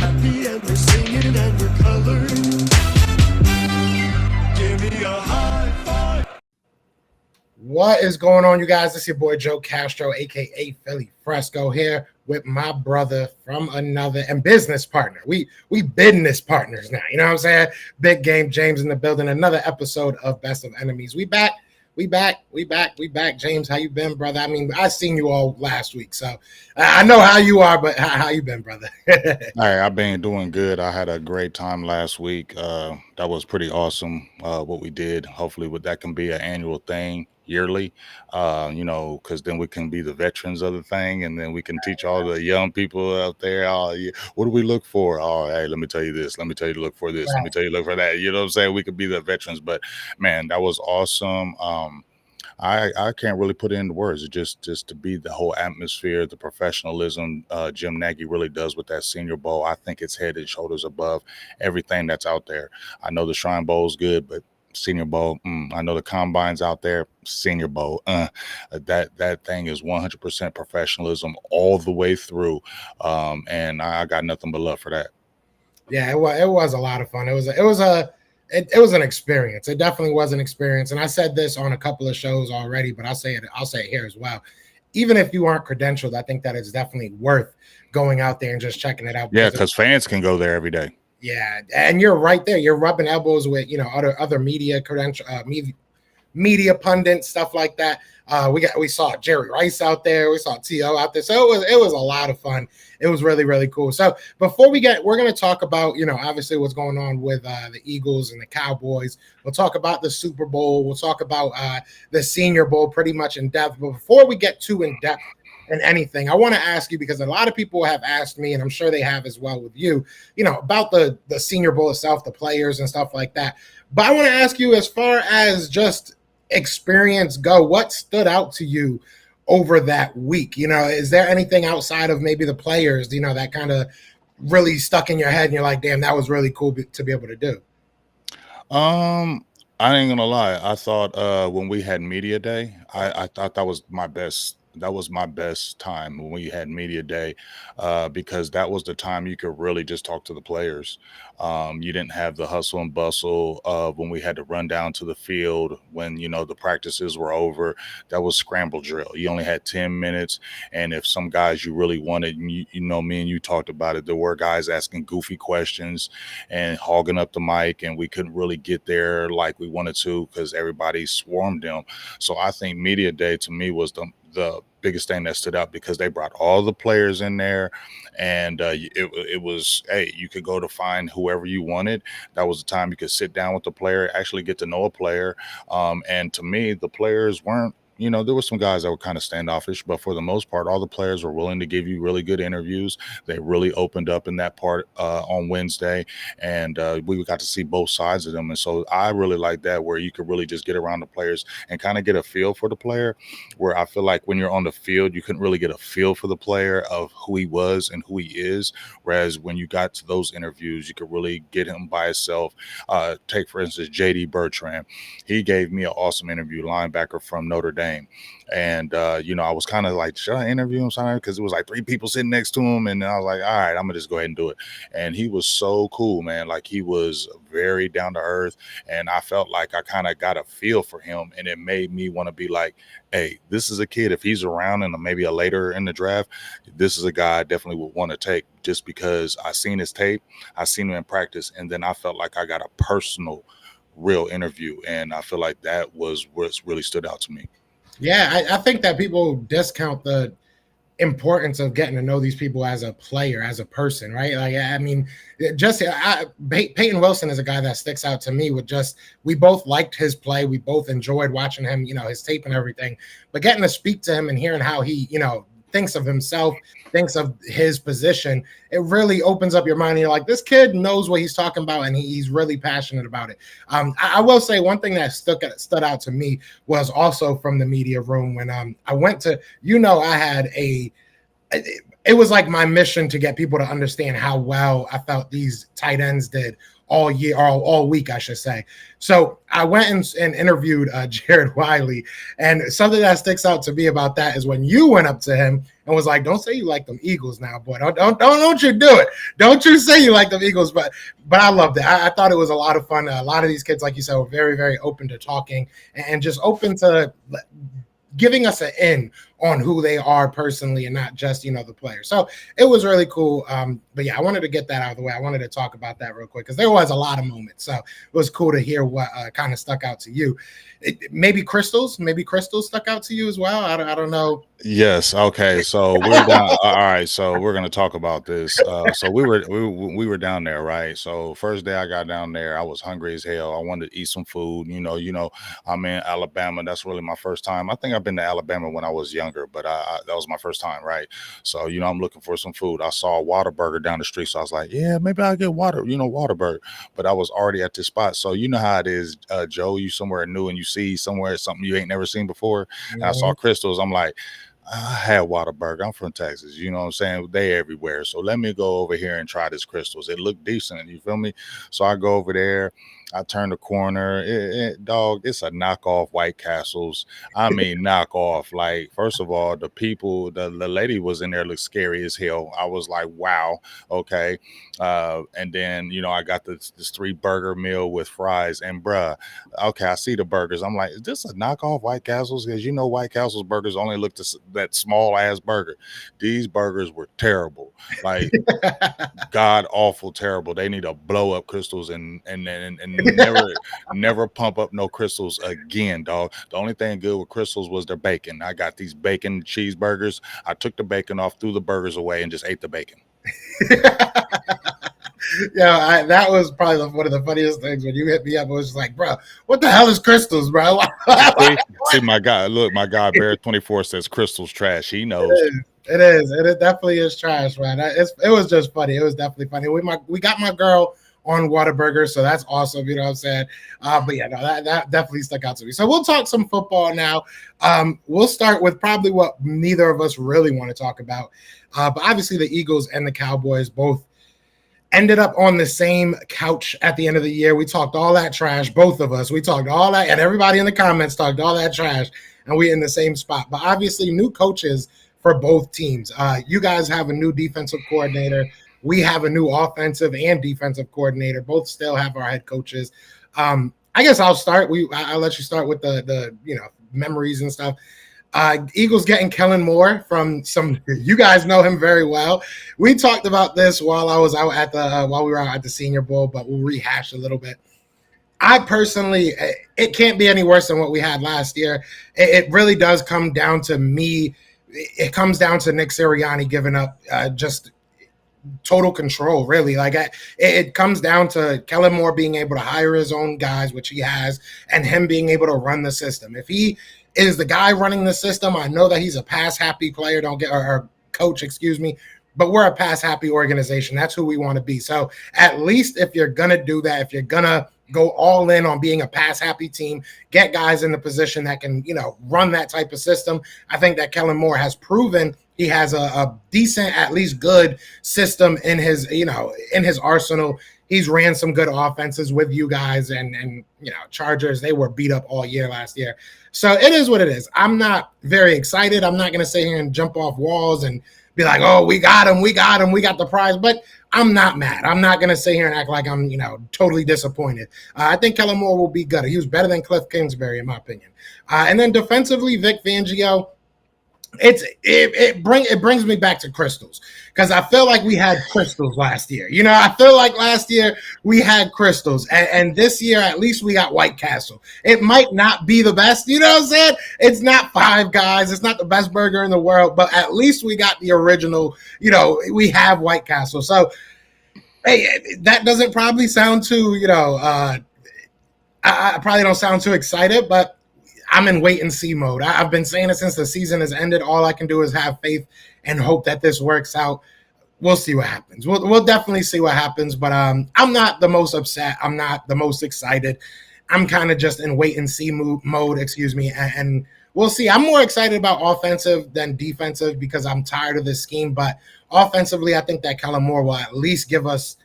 happy and we're singing and we're coloring. Give me a high five. What is going on, you guys? This is your boy Joe Castro, aka Philly Fresco, here with my brother from another and business partner. We business partners now. You know what I'm saying? Big Game James in the building. Another episode of Best of Enemies. We back. James, how you been, brother? I mean, I seen you all last week, so I know how you are, but how you been, brother? Hey, I've been doing good. I had a great time last week. That was pretty awesome. What we did. Hopefully, that can be an annual thing, yearly. Because then we can be the veterans of the thing, and then we can teach all the young people out there. Oh, yeah, what do we look for? Oh, hey, let me tell you this. Let me tell you to look for this. Let me tell you to look for that. You know what I'm saying? We could be the veterans, but man, that was awesome. I can't really put it into words. It's just to be the whole atmosphere, the professionalism Jim Nagy really does with that Senior Bowl. I think it's head and shoulders above everything that's out there. I know the Shrine Bowl is good, but Senior Bowl, I know the Combine's out there. Senior Bowl, that thing is 100% professionalism all the way through, and I got nothing but love for that. Yeah, it was a lot of fun. It was an experience. It definitely was an experience. And I said this on a couple of shows already, but I'll say it here as well. Even if you aren't credentialed, I think that it's definitely worth going out there and just checking it out. Yeah, because fans can go there every day. Yeah, and you're right there. You're rubbing elbows with other media media pundits, stuff like that. We saw Jerry Rice out there. We saw T.O. out there. So it was a lot of fun. It was really, really cool. So before we're going to talk about, obviously what's going on with the Eagles and the Cowboys. We'll talk about the Super Bowl. We'll talk about the Senior Bowl pretty much in depth. But before we get too in depth in anything, I want to ask you, because a lot of people have asked me, and I'm sure they have as well with you, about the Senior Bowl itself, the players and stuff like that. But I want to ask you, as far as just experience go, what stood out to you over that week? Is there anything outside of maybe the players, that kind of really stuck in your head and you're like, damn, that was really cool to be able to do? I ain't gonna lie. I thought when we had media day, I thought that was my best. That was my best time when we had media day, because that was the time you could really just talk to the players. You didn't have the hustle and bustle of when we had to run down to the field when, the practices were over. That was scramble drill. You only had 10 minutes. And if some guys you really wanted, me and you talked about it, there were guys asking goofy questions and hogging up the mic, and we couldn't really get there like we wanted to because everybody swarmed them. So I think media day to me was the biggest thing that stood out, because they brought all the players in there, and it was, hey, you could go to find whoever you wanted. That was the time you could sit down with the player, actually get to know a player. And to me, the players weren't, there were some guys that were kind of standoffish, but for the most part, all the players were willing to give you really good interviews. They really opened up in that part on Wednesday, and we got to see both sides of them. And so I really like that, where you could really just get around the players and kind of get a feel for the player, where I feel like when you're on the field, you couldn't really get a feel for the player of who he was and who he is. Whereas when you got to those interviews, you could really get him by himself. Take, for instance, J.D. Bertrand. He gave me an awesome interview, linebacker from Notre Dame. And, I was kind of like, should I interview him? Because it was like 3 people sitting next to him. And I was like, all right, I'm going to just go ahead and do it. And he was so cool, man. Like, he was very down to earth. And I felt like I kind of got a feel for him. And it made me want to be like, hey, this is a kid. If he's around and maybe a later in the draft, this is a guy I definitely would want to take, just because I seen his tape. I seen him in practice. And then I felt like I got a personal, real interview. And I feel like that was what really stood out to me. Yeah, I think that people discount the importance of getting to know these people as a player, as a person, right? Like, I mean, Peyton Wilson is a guy that sticks out to me we both liked his play. We both enjoyed watching him, his tape and everything, but getting to speak to him and hearing how he, thinks of himself, thinks of his position, it really opens up your mind. And you're like, this kid knows what he's talking about, and he's really passionate about it. I will say one thing that stood out to me was also from the media room when I went to, I had it was like my mission to get people to understand how well I felt these tight ends did all year, all week, I should say. So I went and interviewed Jared Wiley, and something that sticks out to me about that is when you went up to him and was like, "Don't say you like them Eagles now, boy. Don't you do it. Don't you say you like them Eagles." But I loved it. I thought it was a lot of fun. A lot of these kids, like you said, were very, very open to talking and just open to giving us an in on who they are personally and not just, the player. So it was really cool. But yeah, I wanted to get that out of the way. I wanted to talk about that real quick because there was a lot of moments. So it was cool to hear what kind of stuck out to you. Maybe crystals stuck out to you as well. I don't know. Yes. Okay. So we're down. All right. So we're gonna talk about this. So we were down there, right? So first day I got down there, I was hungry as hell. I wanted to eat some food. I'm in Alabama. That's really my first time. I think I've been to Alabama when I was younger, but that was my first time, right? So I'm looking for some food. I saw a Whataburger down the street, so I was like, yeah, maybe I'll get Whataburger. But I was already at this spot, so you know how it is, Joe. You somewhere new and you see somewhere something you ain't never seen before. And I saw crystals. I'm like, I had Whataburger. I'm from Texas. You know what I'm saying? They everywhere. So let me go over here and try this crystals. It looked decent. You feel me? So I go over there. I turn the corner. Dog, it's a knockoff White Castles. I mean, knockoff. Like, first of all, the people, the lady was in there, looked scary as hell. I was like, wow, okay. And then, I got this 3-burger meal with fries. And bruh, okay, I see the burgers. I'm like, is this a knockoff White Castles? Because White Castles burgers only look that small ass burger. These burgers were terrible. Like, god awful terrible. They need to blow up crystals and never pump up no crystals again, dog. The only thing good with crystals was their bacon. I got these bacon cheeseburgers. I took the bacon off, threw the burgers away, and just ate the bacon. Yeah, that was probably one of the funniest things when you hit me up. I was just like, bro, what the hell is crystals, bro? see, my guy, look, my guy Bear24 says crystals trash. He knows. It is. It definitely is trash, man. It was just funny. It was definitely funny. We got my girl on Whataburger, so that's awesome. You know what I'm saying? But yeah, no, that definitely stuck out to me. So we'll talk some football now. We'll start with probably what neither of us really want to talk about. But obviously the Eagles and the Cowboys both ended up on the same couch at the end of the year. We talked all that trash, both of us. We talked all that, and everybody in the comments talked all that trash, and we in the same spot. But obviously new coaches for both teams. You guys have a new defensive coordinator. We have a new offensive and defensive coordinator. Both still have our head coaches. I guess I'll start. I'll let you start with the memories and stuff. Eagles getting Kellen Moore from you guys know him very well. We talked about this while we were out at the Senior Bowl, but we'll rehash a little bit. I personally, it can't be any worse than what we had last year. It really does come down to me. It comes down to Nick Sirianni giving up just total control, really. Like it comes down to Kellen Moore being able to hire his own guys, which he has, and him being able to run the system. If he is the guy running the system, I know that he's a pass-happy player, or coach, excuse me, but we're a pass-happy organization. That's who we want to be. So at least if you're going to do that, if you're going to go all in on being a pass-happy team, get guys in the position that can, run that type of system. I think that Kellen Moore has proven he has a decent, at least good system in his, in his arsenal. He's ran some good offenses with you guys, and Chargers, they were beat up all year last year. So it is what it is. I'm not very excited. I'm not going to sit here and jump off walls and be like, oh, we got him, we got the prize. But I'm not mad. I'm not going to sit here and act like I'm, totally disappointed. I think Kellen Moore will be good. He was better than Cliff Kingsbury, in my opinion. And then defensively, Vic Fangio, it brings me back to crystals, because I feel like we had crystals last year. I feel like last year we had crystals, and this year at least we got White Castle. It might not be the best, you know what I'm saying? It's not Five Guys, it's not the best burger in the world, but at least we got the original. We have White Castle. So hey, that doesn't probably sound too, I probably don't sound too excited, but I'm in wait and see mode. I've been saying it since the season has ended. All I can do is have faith and hope that this works out. We'll see what happens. We'll definitely see what happens. But I'm not the most upset. I'm not the most excited. I'm kind of just in wait and see mode. Excuse me. And we'll see. I'm more excited about offensive than defensive because I'm tired of this scheme. But offensively, I think that Kellen Moore will at least give us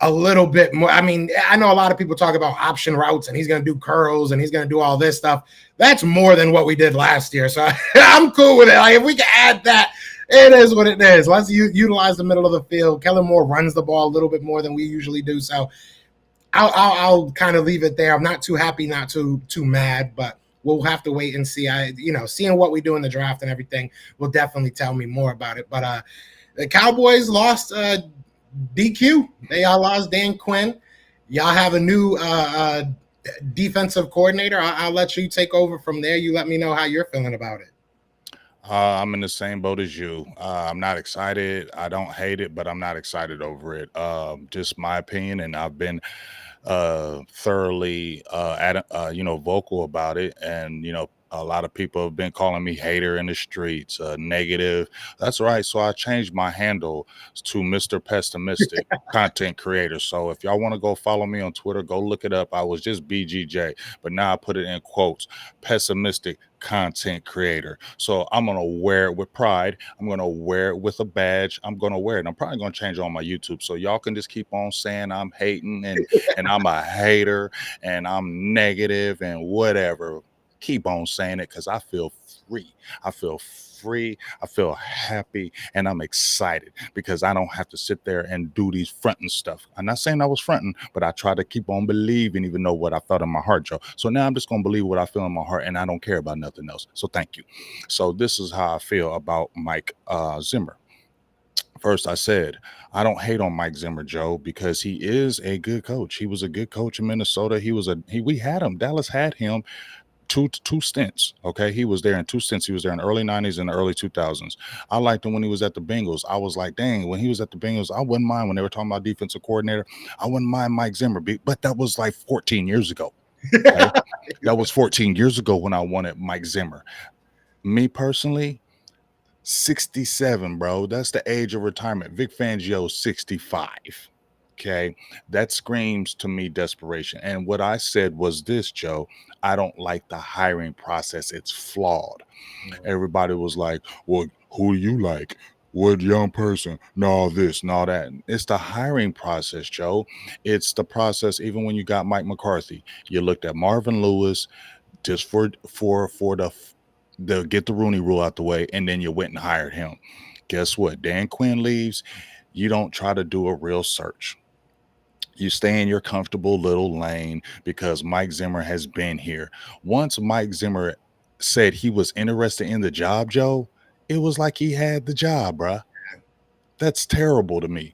a little bit more. I mean, I know a lot of people talk about option routes and he's going to do curls and he's going to do all this stuff. That's more than what we did last year. So I'm cool with it. Like, if we can add that, it is what it is. Let's utilize the middle of the field. Kellen Moore runs the ball a little bit more than we usually do. So I'll kind of leave it there. I'm not too happy, not too mad, but we'll have to wait and see. Seeing what we do in the draft and everything will definitely tell me more about it. But the Cowboys lost DQ. They all lost Dan Quinn. Y'all have a new defensive coordinator. I'll let you take over from there. You let me know how you're feeling about it. I'm in the same boat as you. I'm not excited. I don't hate it, but I'm not excited over it. Just my opinion, and I've been thoroughly vocal about it, and a lot of people have been calling me hater in the streets, negative. That's right. So I changed my handle to Mr. Pessimistic Content Creator. So if y'all want to go follow me on Twitter, go look it up. I was just BGJ, but now I put it in quotes, Pessimistic Content Creator. So I'm going to wear it with pride. I'm going to wear it with a badge. I'm going to wear it. I'm probably going to change it on my YouTube. So y'all can just keep on saying I'm hating and I'm a hater and I'm negative and whatever. Keep on saying it, because I feel free. I feel free. I feel happy, and I'm excited because I don't have to sit there and do these fronting stuff. I'm not saying I was fronting, but I try to keep on believing, even though what I felt in my heart, Joe. So now I'm just going to believe what I feel in my heart, and I don't care about nothing else. So thank you. So this is how I feel about Mike Zimmer. First, I said, I don't hate on Mike Zimmer, Joe, because he is a good coach. He was a good coach in Minnesota. We had him. Dallas had him two stints. Okay, he was there in two stints. He was there in the early 90s and the early 2000s. I liked him when he was at the Bengals. I was like, dang, when he was at the Bengals, I wouldn't mind when they were talking about defensive coordinator. I wouldn't mind Mike Zimmer, but that was like 14 years ago. Okay? That was 14 years ago when I wanted Mike Zimmer. Me personally, 67, bro. That's the age of retirement. Vic Fangio, 65. Okay, that screams to me desperation. And what I said was this, Joe, I don't like the hiring process. It's flawed. Everybody was like, well, who do you like? What young person? No, this, no, that. It's the hiring process, Joe. It's the process. Even when you got Mike McCarthy, you looked at Marvin Lewis just for the get the Rooney rule out the way, and then you went and hired him. Guess what? Dan Quinn leaves. You don't try to do a real search. You stay in your comfortable little lane because Mike Zimmer has been here. Once Mike Zimmer said he was interested in the job, Joe, it was like he had the job, bruh. That's terrible to me.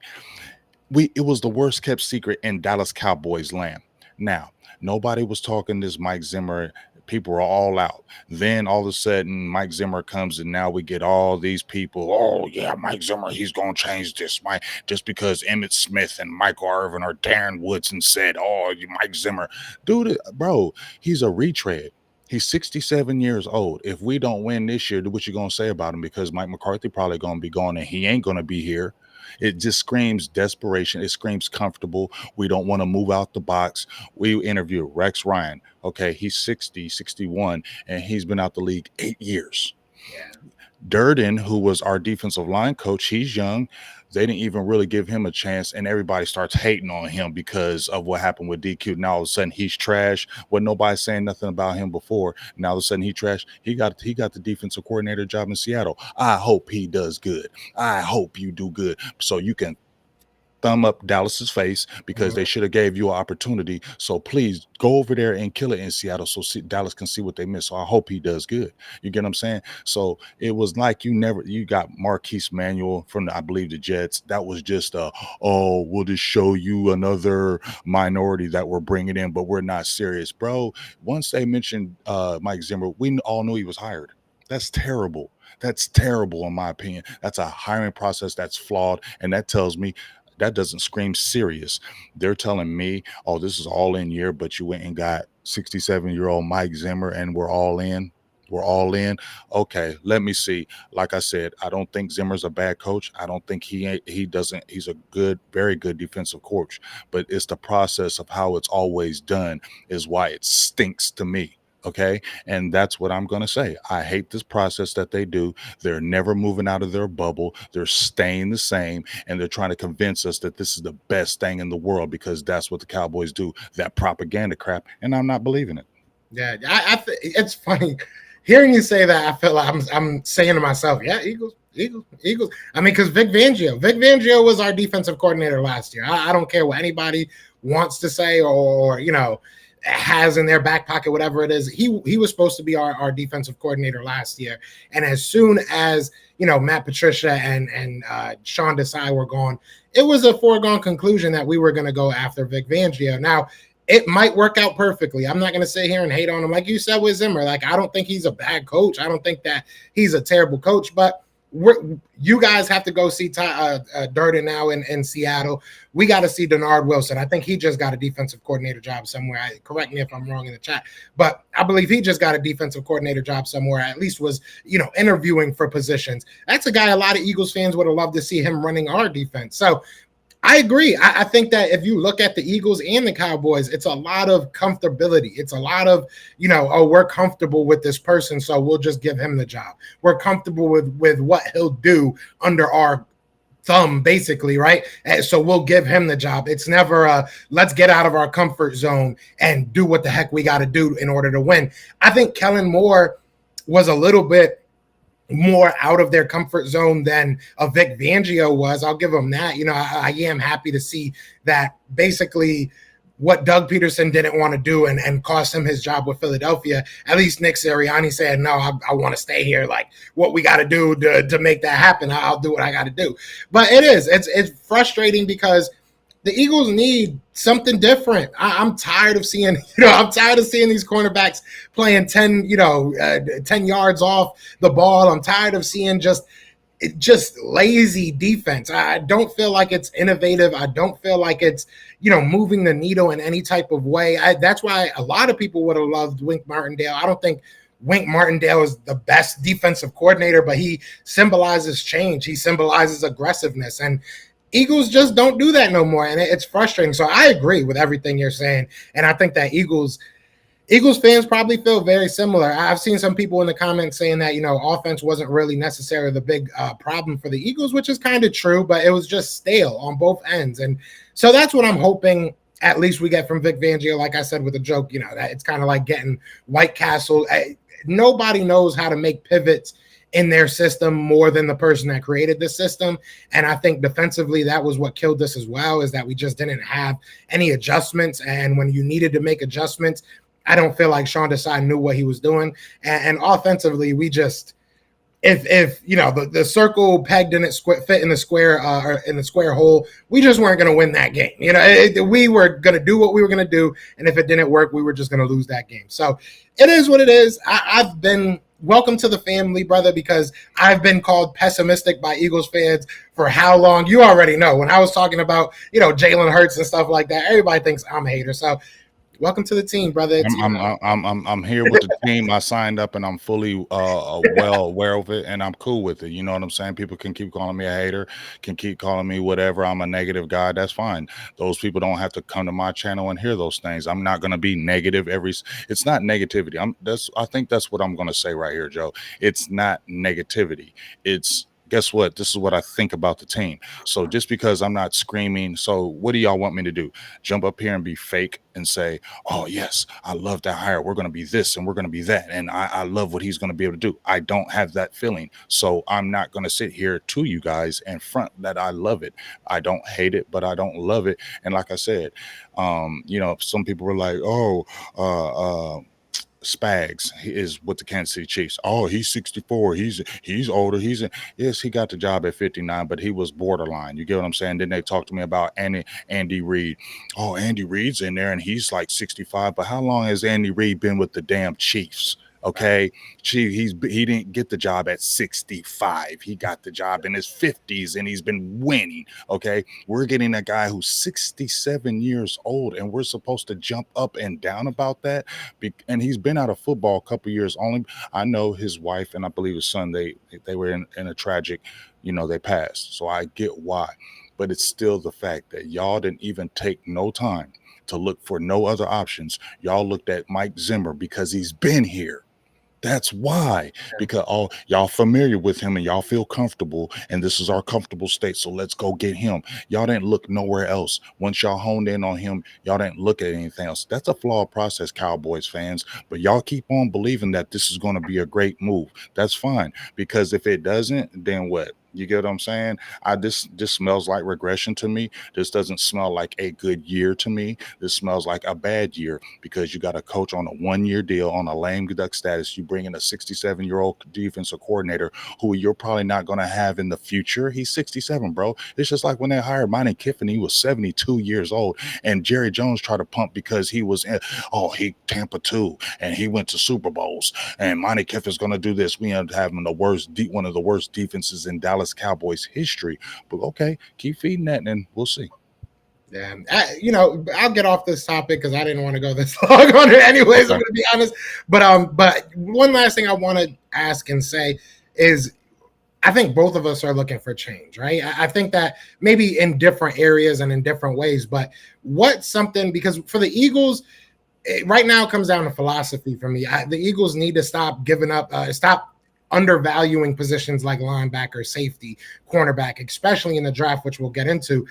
It was the worst kept secret in Dallas Cowboys land. Now, nobody was talking this Mike Zimmer. People were all out. Then all of a sudden, Mike Zimmer comes, and now we get all these people. Oh yeah, Mike Zimmer, he's gonna change this. Just because Emmitt Smith and Michael Irvin or Darren Woodson said, "Oh, Mike Zimmer, dude, bro, he's a retread." He's 67 years old. If we don't win this year, what you gonna say about him? Because Mike McCarthy probably gonna be gone, and he ain't gonna be here. It just screams desperation. It screams comfortable. We don't want to move out the box. We interviewed Rex Ryan. Okay, he's 60, 61, and he's been out the league 8 years. Yeah. Durden, who was our defensive line coach, he's young. They didn't even really give him a chance, and everybody starts hating on him because of what happened with DQ. Now all of a sudden he's trash. When nobody saying nothing about him before, now all of a sudden he trash. He got the defensive coordinator job in Seattle. I hope he does good. I hope you do good, so you can thumb up Dallas's face, because they should have gave you an opportunity. So please go over there and kill it in Seattle so Dallas can see what they missed. So I hope he does good. You get what I'm saying? So it was like you got Marquise Manuel from I believe the Jets. That was just we'll just show you another minority that we're bringing in, but we're not serious, bro. Once they mentioned Mike Zimmer, we all knew he was hired. That's terrible. That's terrible in my opinion. That's a hiring process that's flawed, and that tells me that doesn't scream serious. They're telling me, oh, this is all in year, but you went and got 67-year-old Mike Zimmer and we're all in. We're all in. Okay, let me see. Like I said, I don't think Zimmer's a bad coach. I don't think he's a good, very good defensive coach. But it's the process of how it's always done is why it stinks to me. Okay. And that's what I'm going to say. I hate this process that they do. They're never moving out of their bubble. They're staying the same. And they're trying to convince us that this is the best thing in the world because that's what the Cowboys do, that propaganda crap. And I'm not believing it. Yeah, it's funny hearing you say that. I feel like I'm saying to myself, yeah, Eagles, Eagles, Eagles. I mean, because Vic Fangio was our defensive coordinator last year. I don't care what anybody wants to say or has in their back pocket, whatever it is. He was supposed to be our defensive coordinator last year, and as soon as Matt Patricia and Sean Desai were gone, it was a foregone conclusion that we were going to go after Vic Fangio. Now, it might work out perfectly. I'm not going to sit here and hate on him. Like you said with Zimmer, like, I don't think he's a bad coach. I don't think that he's a terrible coach, but you guys have to go see Durden now in Seattle. We got to see Denard Wilson. I think he just got a defensive coordinator job somewhere. Correct me if I'm wrong in the chat, but I believe he just got a defensive coordinator job somewhere. At least was, interviewing for positions. That's a guy a lot of Eagles fans would have loved to see him running our defense. So I agree. I think that if you look at the Eagles and the Cowboys, it's a lot of comfortability. It's a lot of, we're comfortable with this person, so we'll just give him the job. We're comfortable with what he'll do under our thumb, basically, right? And so we'll give him the job. It's never let's get out of our comfort zone and do what the heck we got to do in order to win. I think Kellen Moore was a little bit more out of their comfort zone than a Vic Fangio was. I'll give them that. I am happy to see that basically what Doug Peterson didn't want to do and cost him his job with Philadelphia. At least Nick Sirianni said, no, I want to stay here. Like, what we got to do to make that happen, I'll do what I got to do. But it's frustrating because the Eagles need something different. I'm tired of seeing, these cornerbacks playing 10 yards off the ball. I'm tired of seeing just lazy defense. I don't feel like it's innovative. I don't feel like it's, moving the needle in any type of way. That's why a lot of people would have loved Wink Martindale. I don't think Wink Martindale is the best defensive coordinator, but he symbolizes change. He symbolizes aggressiveness, and Eagles just don't do that no more, and it's frustrating. So I agree with everything you're saying, and I think that Eagles fans probably feel very similar. I've seen some people in the comments saying that, offense wasn't really necessarily the big problem for the Eagles, which is kind of true, but it was just stale on both ends. And so that's what I'm hoping at least we get from Vic Fangio. Like I said with a joke, that it's kind of like getting White Castle. Nobody knows how to make pivots in their system more than the person that created the system. And I think defensively, that was what killed us as well, is that we just didn't have any adjustments. And when you needed to make adjustments, I don't feel like Sean Desai knew what he was doing. And offensively, we just, if the circle pegged in it fit in the square or in the square hole, we just weren't going to win that game. We were going to do what we were going to do, and if it didn't work, we were just going to lose that game. So it is what it is. I've been welcome to the family, brother, because I've been called pessimistic by Eagles fans for how long? You already know. When I was talking about Jalen Hurts and stuff like that, everybody thinks I'm a hater. So welcome to the team, brother. I'm here with the team. I signed up and I'm fully well aware of it, and I'm cool with it. You know what I'm saying? People can keep calling me a hater, can keep calling me whatever. I'm a negative guy. That's fine. Those people don't have to come to my channel and hear those things. I'm not gonna be negative it's not negativity. I think that's what I'm gonna say right here, Joe. It's not negativity. It's guess what? This is what I think about the team. So just because I'm not screaming, so what do y'all want me to do? Jump up here and be fake and say, oh, yes, I love that hire. We're going to be this and we're going to be that. And I love what he's going to be able to do. I don't have that feeling. So I'm not going to sit here to you guys and front that I love it. I don't hate it, but I don't love it. And like I said, some people were like, Spags is with the Kansas City Chiefs. Oh, he's 64. He's older. Yes, he got the job at 59, but he was borderline. You get what I'm saying? Then they talked to me about Andy Reid. Oh, Andy Reid's in there and he's like 65. But how long has Andy Reid been with the damn Chiefs? Okay, he didn't get the job at 65. He got the job in his 50s and he's been winning. Okay, we're getting a guy who's 67 years old and we're supposed to jump up and down about that. And he's been out of football a couple years only. I know his wife and I believe his son, they were in a tragic, they passed. So I get why. But it's still the fact that y'all didn't even take no time to look for no other options. Y'all looked at Mike Zimmer because he's been here. That's why, because all y'all familiar with him and y'all feel comfortable, and this is our comfortable state. So let's go get him. Y'all didn't look nowhere else. Once y'all honed in on him, y'all didn't look at anything else. That's a flawed process, Cowboys fans. But y'all keep on believing that this is going to be a great move. That's fine, because if it doesn't, then what? You get what I'm saying? This smells like regression to me. This doesn't smell like a good year to me. This smells like a bad year, because you got a coach on a 1-year deal on a lame duck status. You bring in a 67-year-old defensive coordinator who you're probably not going to have in the future. He's 67, bro. It's just like when they hired Monty Kiffin. He was 72 years old, and Jerry Jones tried to pump because he was he Tampa 2 and he went to Super Bowls, and Monty Kiffin's going to do this. We end up having one of the worst defenses in Dallas Cowboys history. But okay, keep feeding that and we'll see. Yeah, I'll get off this topic because I didn't want to go this long on it anyways. Okay. I'm going to be honest, but one last thing I want to ask and say is, I think both of us are looking for change, right? I think that maybe in different areas and in different ways, but because for the Eagles, right now it comes down to philosophy for me. The Eagles need to stop giving up, stop undervaluing positions like linebacker, safety, cornerback, especially in the draft, which we'll get into.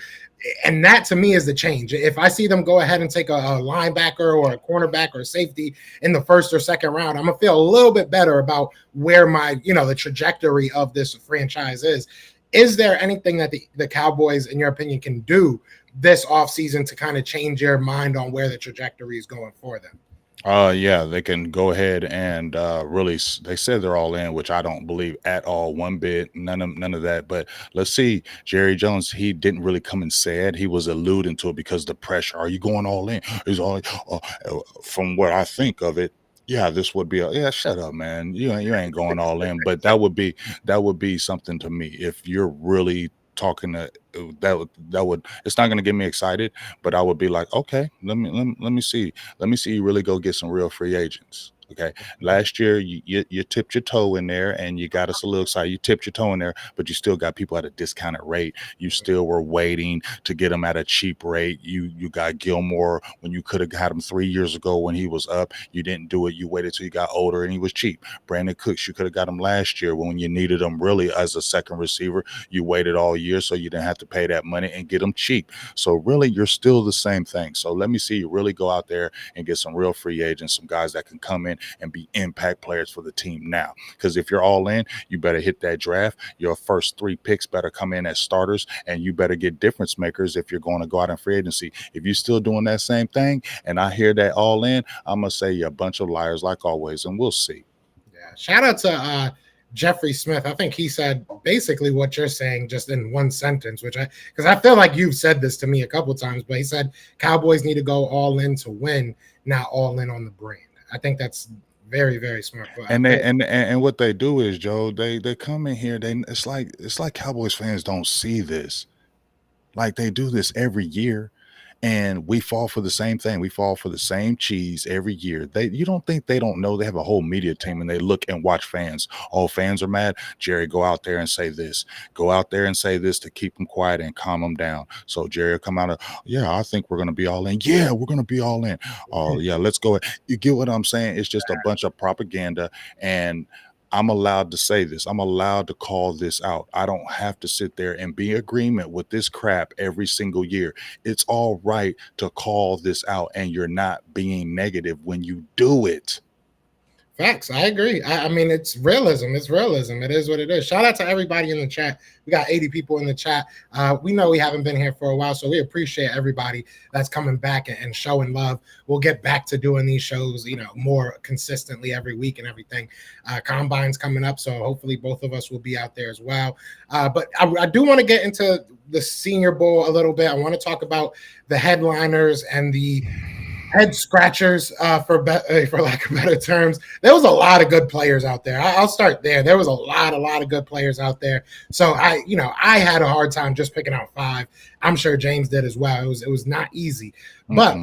And that to me is the change. If I see them go ahead and take a linebacker or a cornerback or a safety in the first or second round, I'm gonna feel a little bit better about where my, the trajectory of this franchise is. Is there anything that the Cowboys, in your opinion, can do this offseason to kind of change your mind on where the trajectory is going for them? Yeah, they can go ahead and really. They said they're all in, which I don't believe at all, one bit. None of that. But let's see. Jerry Jones, he didn't really come and say it. He was alluding to it because the pressure. Are you going all in? He's all from what I think of it. Yeah, this would be shut up, man. You ain't going all in. But that would be something to me if you're really talking to that would it's not going to get me excited, but I would be like, okay, let me see you really go get some real free agents. Okay, last year you tipped your toe in there and you got us a little excited. You tipped your toe in there, but you still got people at a discounted rate. You still were waiting to get them at a cheap rate. You got Gilmore when you could have got him 3 years ago when he was up. You didn't do it. You waited till you got older and he was cheap. Brandon Cooks, you could have got him last year when you needed him really as a second receiver. You waited all year so you didn't have to pay that money and get him cheap. So really, you're still the same thing. So let me see you really go out there and get some real free agents, some guys that can come in and be impact players for the team now. Because if you're all in, you better hit that draft. Your first 3 picks better come in as starters, and you better get difference makers if you're going to go out in free agency. If you're still doing that same thing, and I hear that all in, I'm going to say you're a bunch of liars like always, and we'll see. Yeah. Shout out to Jeffrey Smith. I think he said basically what you're saying just in one sentence, because I feel like you've said this to me a couple of times, but he said Cowboys need to go all in to win, not all in on the brand. I think that's very, very smart. And what they do is, Joe, they come in here. It's like Cowboys fans don't see this. Like they do this every year. And we fall for the same thing. We fall for the same cheese every year. You don't think they don't know they have a whole media team and they look and watch fans. All fans are mad. Jerry, go out there and say this. Go out there and say this to keep them quiet and calm them down. So Jerry will come out of, I think we're going to be all in. Yeah, we're going to be all in. Oh, yeah, let's go. You get what I'm saying? It's just a bunch of propaganda, and I'm allowed to say this. I'm allowed to call this out. I don't have to sit there and be in agreement with this crap every single year. It's all right to call this out, and you're not being negative when you do it. Facts. I agree. I mean, it's realism. It's realism. It is what it is. Shout out to everybody in the chat. We got 80 people in the chat. We know we haven't been here for a while, so we appreciate everybody that's coming back and showing love. We'll get back to doing these shows, more consistently every week and everything. Combine's coming up, so hopefully both of us will be out there as well. But I do want to get into the Senior Bowl a little bit. I want to talk about the headliners and the head scratchers, for lack of better terms. There was a lot of good players out there. I'll start there. There was a lot of good players out there. So I had a hard time just picking out 5. I'm sure James did as well. It was not easy, but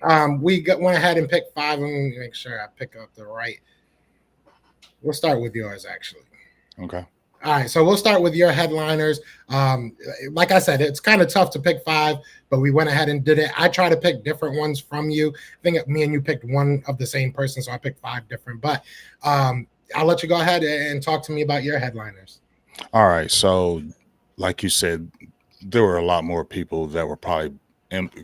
went ahead and picked 5. Let me make sure I pick up the right. We'll start with yours, actually. Okay. All right, so we'll start with your headliners. Like I said, it's kind of tough to pick five, but we went ahead and did it. I try to pick different ones from you. I think me and you picked one of the same person, so I picked five different. But I'll let you go ahead and talk to me about your headliners. All right. So, like you said, there were a lot more people that were probably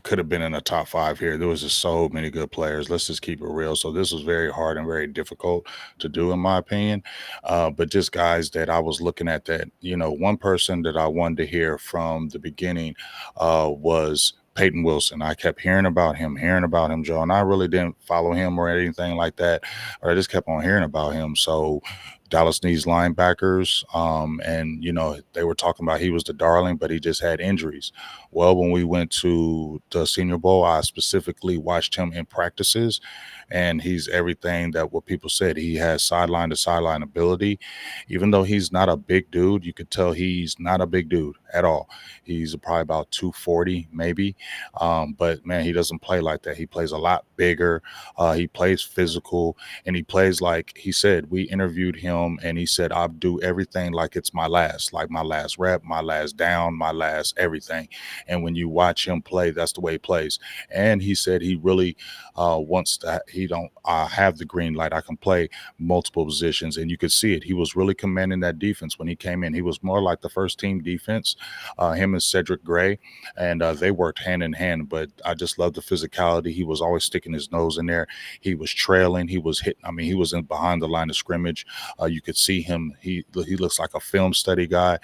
could have been in the top five here. There was just so many good players. Let's just keep it real. So this was very hard and very difficult to do, in my opinion. But just guys that I was looking at that, one person that I wanted to hear from the beginning was Peyton Wilson. I kept hearing about him, Joe, and I really didn't follow him or anything like that, or I just kept on hearing about him. So Dallas needs linebackers. And, they were talking about he was the darling, but he just had injuries. Well, when we went to the Senior Bowl, I specifically watched him in practices, and he's everything that what people said. He has sideline to sideline ability. Even though he's not a big dude, you could tell he's not a big dude at all. He's probably about 240, maybe. But, man, he doesn't play like that. He plays a lot bigger. He plays physical, and he plays like he said. We interviewed him, and he said, I'll do everything like it's my last rep, my last down, my last everything. And when you watch him play, that's the way he plays. And he said he really wants to, he don't have the green light. I can play multiple positions, and you could see it. He was really commanding that defense when he came in. He was more like the first team defense, him and Cedric Gray, and they worked hand in hand. But I just love the physicality. He was always sticking his nose in there. He was trailing. He was hitting. I mean, he was in behind the line of scrimmage. You could see him. He looks like a film study guy.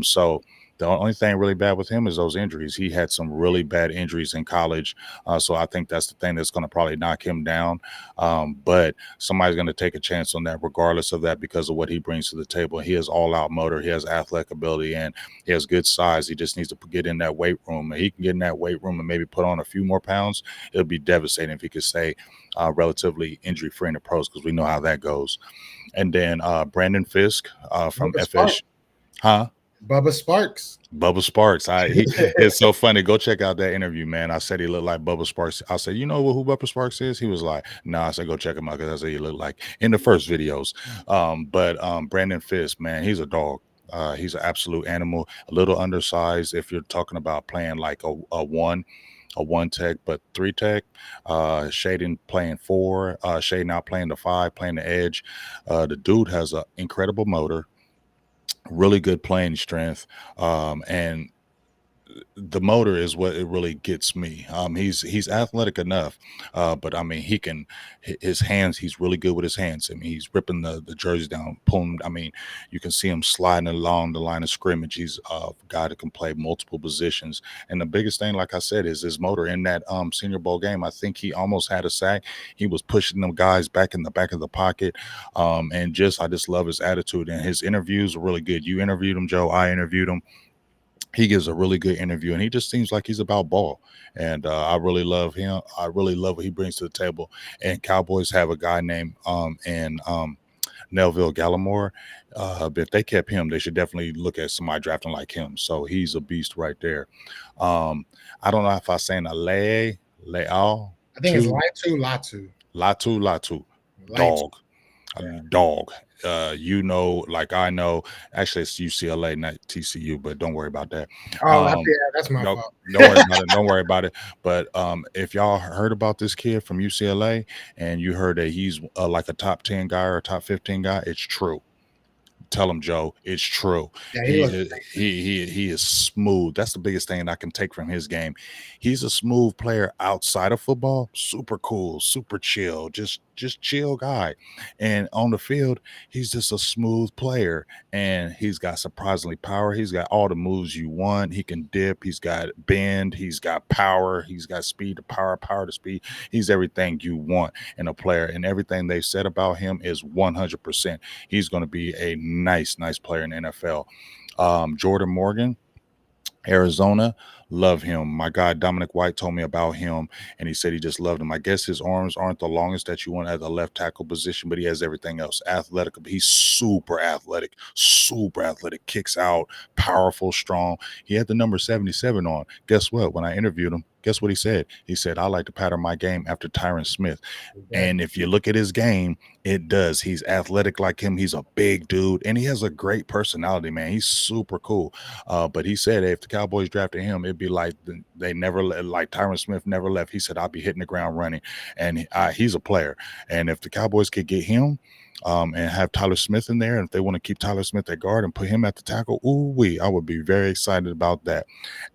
So the only thing really bad with him is those injuries. He had some really bad injuries in college. So I think that's the thing that's going to probably knock him down. But somebody's going to take a chance on that regardless of that because of what he brings to the table. He has all-out motor. He has athletic ability, and he has good size. He just needs to get in that weight room. And he can get in that weight room and maybe put on a few more pounds. It would be devastating if he could stay relatively injury-free in the pros because we know how that goes. And then Brandon Fisk from FS. Huh? Bubba Sparks. Bubba Sparks. It's so funny. Go check out that interview, man. I said he looked like Bubba Sparks. I said, you know who Bubba Sparks is? He was like, nah. I said, go check him out because I said he looked like in the first videos. But Brandon Fisk, man, he's a dog. He's an absolute animal, a little undersized if you're talking about playing like a one tech, but 3 tech. Shaden playing 4. Shaden out playing the 5, playing the edge. The dude has an incredible motor, really good playing strength, and the motor is what it really gets me. He's athletic enough, but I mean his hands. He's really good with his hands. I mean he's ripping the jerseys down, pulling. I mean you can see him sliding along the line of scrimmage. He's a guy that can play multiple positions. And the biggest thing, like I said, is his motor. In that Senior Bowl game, I think he almost had a sack. He was pushing them guys back in the back of the pocket, and I just love his attitude. And his interviews are really good. You interviewed him, Joe. I interviewed him. He gives a really good interview, and he just seems like he's about ball. And I really love him. I really love what he brings to the table. And Cowboys have a guy named Nelville Gallimore. But if they kept him, they should definitely look at somebody drafting like him. So he's a beast right there. I don't know if I'm saying Leal. I think it's Latu. Dog. A dog. Like I know, actually it's UCLA, not TCU, but don't worry about that. That's my fault. Don't worry about it. Don't worry about it. But if y'all heard about this kid from UCLA and you heard that he's like a top 10 guy or a top 15 guy, it's true. Tell him, Joe, it's true. Yeah, he is smooth. That's the biggest thing I can take from his game. He's a smooth player outside of football. Super cool, super chill, just chill guy. And on the field, he's just a smooth player. And he's got surprisingly power. He's got all the moves you want. He can dip. He's got bend. He's got power. He's got speed to power, power to speed. He's everything you want in a player. And everything they said about him is 100%. He's going to be a nice player in the NFL. Jordan Morgan, Arizona, love him. My guy Dominic White told me about him, and he said he just loved him. I guess his arms aren't the longest that you want at the left tackle position, but he has everything else. Athletic, he's super athletic, kicks out, powerful, strong. He had the number 77 on. Guess what? When I interviewed him, Guess what he said? He said, I like to pattern my game after Tyron Smith. And if you look at his game, it does. He's athletic like him. He's a big dude, and he has a great personality, man. He's super cool. But he said if the Cowboys drafted him, it'd be like they never like Tyron Smith never left. He said, I'll be hitting the ground running, and he's a player. And if the Cowboys could get him, and have Tyler Smith in there, and if they want to keep Tyler Smith at guard and put him at the tackle, I would be very excited about that.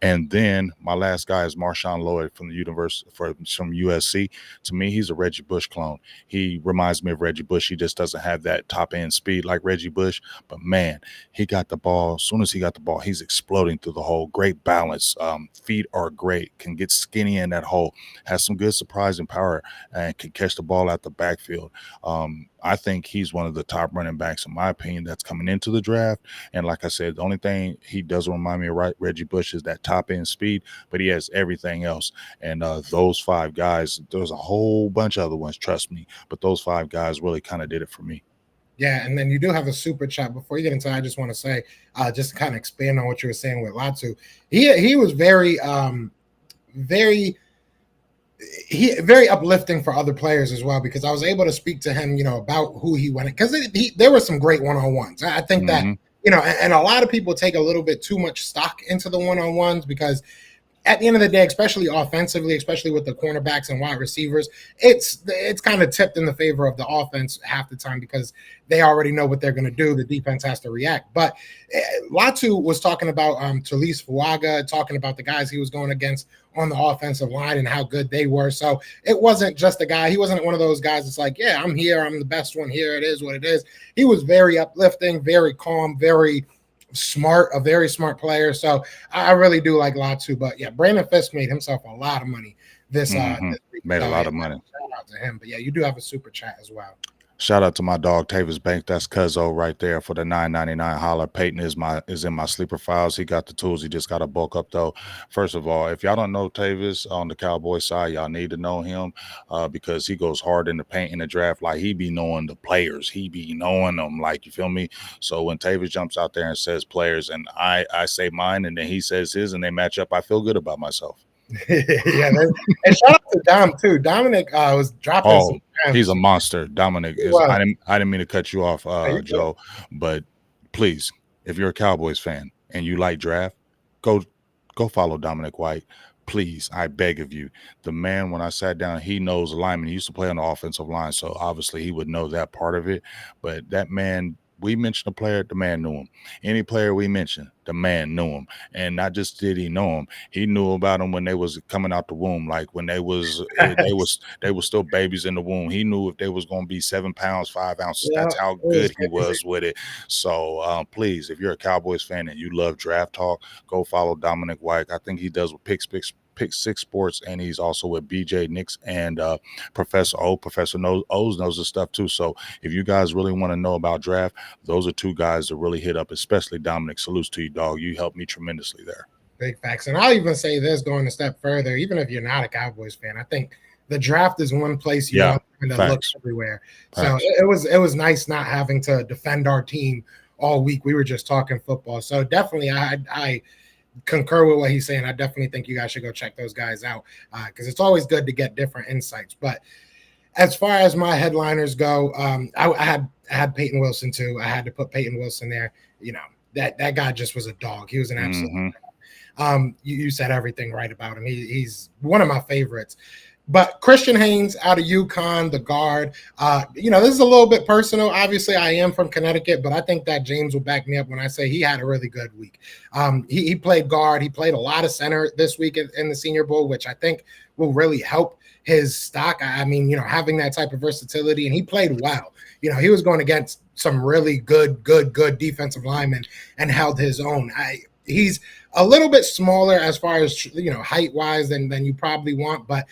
And then my last guy is Marshawn Lloyd from the university from USC. To me, he's a Reggie Bush clone. He reminds me of Reggie Bush. He just doesn't have that top end speed like Reggie Bush, but man, he got the ball. As soon as he got the ball, he's exploding through the hole. Great balance. Feet are great. Can get skinny in that hole. Has some good surprising power and can catch the ball out the backfield. I think he's one of the top running backs, in my opinion, that's coming into the draft. And like I said, the only thing he doesn't remind me of Reggie Bush is that top end speed, but he has everything else. And those 5 guys, there's a whole bunch of other ones, trust me, but those 5 guys really kind of did it for me. Yeah, and then you do have a super chat. Before you get into that, I just want to say, just to kind of expand on what you were saying with Latu, he was very uplifting for other players as well, because I was able to speak to him, about who he went, because there were some great one-on-ones. I think that, and a lot of people take a little bit too much stock into the one-on-ones, because at the end of the day, especially offensively, especially with the cornerbacks and wide receivers, it's kind of tipped in the favor of the offense half the time, because they already know what they're going to do. The defense has to react. But Latu was talking about Talise Fuaga, talking about the guys he was going against on the offensive line and how good they were. So it wasn't just a guy. He wasn't one of those guys that's like, yeah, I'm here. I'm the best one here. It is what it is. He was very uplifting, very calm, very smart, a very smart player. So I really do like Latu. But yeah, Brandon Fisk made himself a lot of money this week. Made a lot of money. Shout out to him. But yeah, you do have a super chat as well. Shout out to my dog Tavis Bank. That's Cuzzo right there for the $9.99 holler. Peyton is in my sleeper files. He got the tools. He just got to bulk up though. First of all, if y'all don't know Tavis on the Cowboys side, y'all need to know him because he goes hard in the paint in the draft. Like he be knowing the players. He be knowing them. Like, you feel me? So when Tavis jumps out there and says players, and I say mine, and then he says his, and they match up, I feel good about myself. Yeah, and shout out to Dom too. Dominic was dropping some gems. He's a monster. Dominic is. I didn't mean to cut you off, Joe, but please, if you're a Cowboys fan and you like draft, go follow Dominic White. Please, I beg of you. The man, when I sat down, he knows alignment. He used to play on the offensive line, so obviously he would know that part of it. But that man, we mentioned a player, the man knew him. Any player we mentioned, the man knew him. And not just did he know him, he knew about them when they was coming out the womb. Like when they was still babies in the womb. He knew if they was going to be 7 pounds, 5 ounces. That's how good he was with it. So please, if you're a Cowboys fan and you love draft talk, go follow Dominic White. I think he does with Pick Six Sports, and he's also with BJ Nix and Professor O. Professor O's knows the stuff too. So if you guys really want to know about draft, those are 2 guys to really hit up, especially Dominic. Salutes to you, dog. You helped me tremendously there. Big facts. And I'll even say this, going a step further, even if you're not a Cowboys fan, I think the draft is one place you want to look everywhere. Facts. So it was nice not having to defend our team all week. We were just talking football. So definitely I concur with what he's saying. I definitely think you guys should go check those guys out because it's always good to get different insights. But as far as my headliners go, I had Peyton Wilson too. I had to put Peyton Wilson there. That guy just was a dog. He was an absolute you said everything right about him. He's one of my favorites. But Christian Haynes out of UConn, the guard, this is a little bit personal. Obviously, I am from Connecticut, but I think that James will back me up when I say he had a really good week. He played guard. He played a lot of center this week in the Senior Bowl, which I think will really help his stock. I mean, having that type of versatility, and he played well. He was going against some really good defensive linemen and held his own. He's a little bit smaller as far as height wise than you probably want, but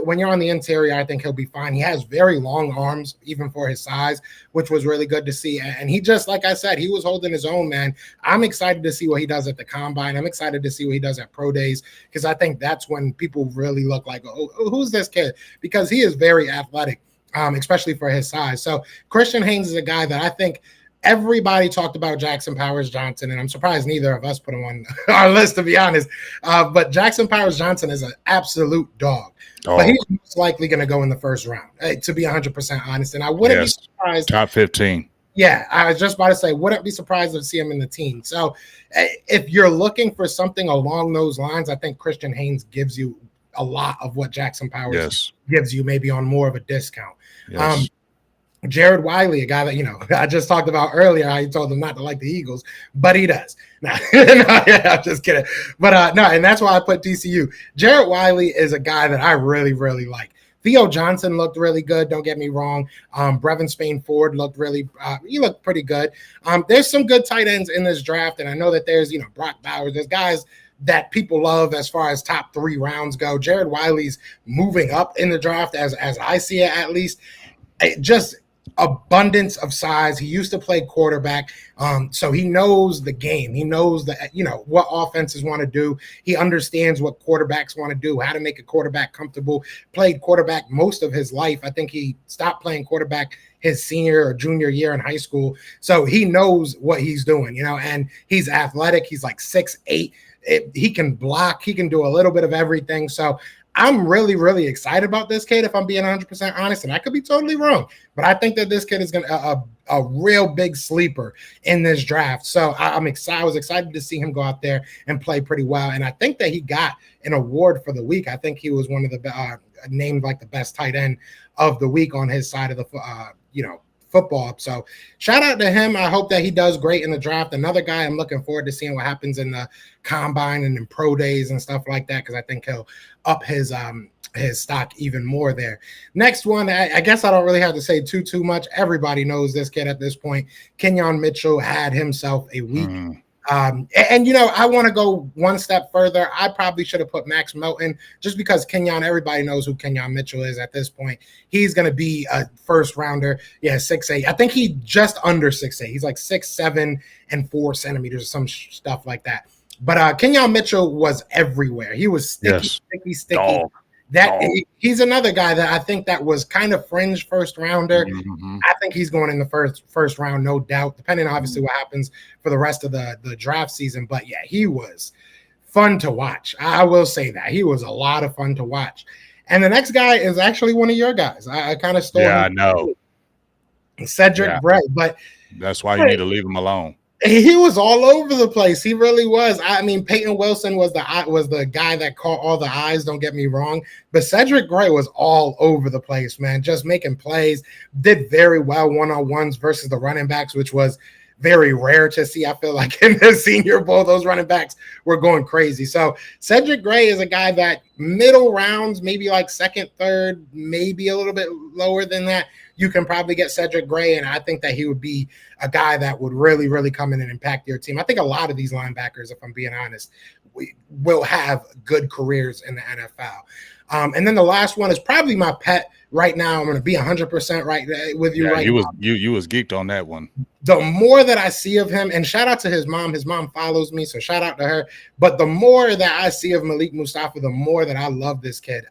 when you're on the interior, I think he'll be fine. He has very long arms even for his size, which was really good to see. And he just, like I said, he was holding his own, man. I'm excited to see what he does at the combine. I'm excited to see what he does at pro days, because I think that's when people really look like, oh, who's this kid? Because he is very athletic, especially for his size. So Christian Haynes is a guy that I think everybody talked about Jackson Powers Johnson, and I'm surprised neither of us put him on our list, to be honest. But Jackson Powers Johnson is an absolute dog. But he's most likely going to go in the first round, to be 100% honest. And I wouldn't be surprised. Top 15. Yeah, I was just about to say, wouldn't be surprised to see him in the team. So if you're looking for something along those lines, I think Christian Haynes gives you a lot of what Jackson Powers gives you, maybe on more of a discount. Yes. Jared Wiley, a guy that, I just talked about earlier, how he told him not to like the Eagles, but he does. No, I'm just kidding. But no, and that's why I put TCU. Jared Wiley is a guy that I really, really like. Theo Johnson looked really good. Don't get me wrong. Brevin Spain-Ford looked he looked pretty good. There's some good tight ends in this draft, and I know that there's, Brock Bowers. There's guys that people love as far as top 3 rounds go. Jared Wiley's moving up in the draft as I see it, at least. Just abundance of size. He used to play quarterback, so he knows the game. He knows what offenses want to do. He understands what quarterbacks want to do, how to make a quarterback comfortable. Played quarterback most of his life. I think he stopped playing quarterback his senior or junior year in high school, so he knows what he's doing, and he's athletic. He's like 6'8". He can block. He can do a little bit of everything. So I'm really, really excited about this kid, if I'm being 100% honest, and I could be totally wrong, but I think that this kid is going to a real big sleeper in this draft. So I'm excited. I was excited to see him go out there and play pretty well, and I think that he got an award for the week. I think he was one of the named like the best tight end of the week on his side of the football. So shout out to him. I hope that he does great in the draft. Another guy I'm looking forward to seeing what happens in the combine and in pro days and stuff like that, because I think he'll up his stock even more there. Next one, I guess I don't really have to say too much. Everybody knows this kid at this point. Kenyon Mitchell had himself a week. And I want to go one step further. I probably should have put Max Melton, just because Kenyon, everybody knows who Kenyon Mitchell is at this point. He's going to be a first rounder. Yeah, 6'8". I think he just under 6'8". He's like 6'7" and 4 centimeters or some stuff like that. But Kenyon Mitchell was everywhere. He was sticky. Dog. He's another guy that I think that was kind of fringe first rounder. I think he's going in the first round, no doubt, depending on obviously what happens for the rest of the draft season. But yeah, he was fun to watch. I will say that he was a lot of fun to watch. And the next guy is actually one of your guys. I kind of stole him. I know. Cedric Bray, but that's why you need to leave him alone. He was all over the place. He really was. I mean, Peyton Wilson was the guy that caught all the eyes, don't get me wrong. But Cedric Gray was all over the place, man, just making plays. Did very well one-on-ones versus the running backs, which was very rare to see. I feel like in the Senior Bowl, those running backs were going crazy. So Cedric Gray is a guy that middle rounds, maybe like second, third, maybe a little bit lower than that, you can probably get Cedric Gray, and I think that he would be a guy that would really, really come in and impact your team. I think a lot of these linebackers, if I'm being honest, will have good careers in the NFL. And then the last one is probably my pet right now. I'm going to be 100% right with you right now. You was geeked on that one. The more that I see of him, and shout out to his mom follows me, so shout out to her. But the more that I see of Malik Mustafa, the more that I love this kid.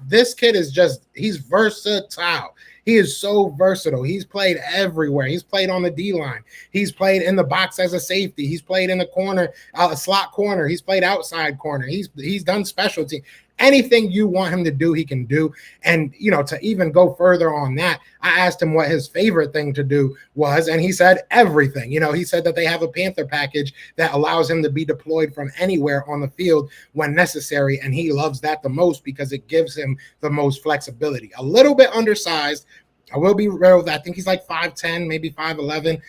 This kid is he's versatile. He is so versatile. He's played everywhere. He's played on the D-line. He's played in the box as a safety. He's played in the corner, slot corner. He's played outside corner. He's done specialty. Anything you want him to do, he can do. And, to even go further on that, I asked him what his favorite thing to do was, and he said everything. He said that they have a Panther package that allows him to be deployed from anywhere on the field when necessary, and he loves that the most because it gives him the most flexibility. A little bit undersized. I will be real. I think he's like 5'10", maybe 5'11".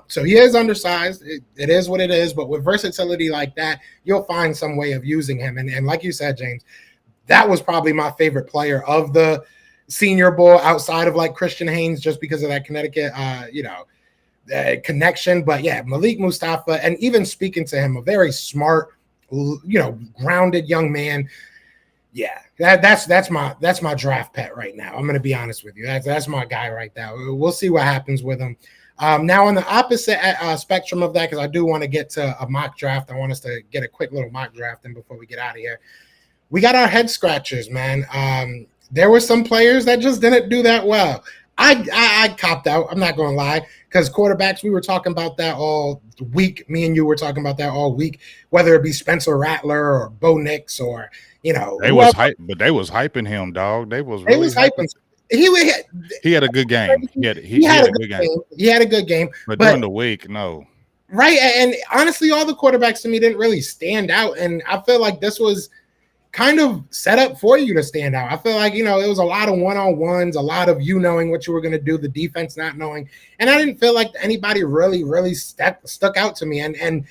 So he is undersized. It is what it is. But with versatility like that, you'll find some way of using him. And like you said, James, that was probably my favorite player of the Senior Bowl outside of like Christian Haynes, just because of that Connecticut, connection. But yeah, Malik Mustafa, and even speaking to him, a very smart, grounded young man. Yeah, that's my draft pet right now. I'm going to be honest with you. That's my guy right now. We'll see what happens with him. Now on the opposite spectrum of that, because I do want to get to a mock draft. I want us to get a quick little mock draft in before we get out of here. We got our head scratchers, man. there were some players that just didn't do that well. I copped out. I'm not going to lie, because quarterbacks, we were talking about that all week. Me and you were talking about that all week, whether it be Spencer Rattler or Bo Nix or They was whoever. hype, but they was hyping him, dog. They was It really was hyping. hyping. He He had a good game. He he had had a a good good game. game. He had a good game, But but during the week, no. right, and honestly, all the quarterbacks to me didn't really stand out, and I feel like this was kind of set up for you to stand out. I feel like, it was a lot of one-on-ones, a lot of knowing what you were going to do, the defense not knowing. And I didn't feel like anybody really stuck out to me. And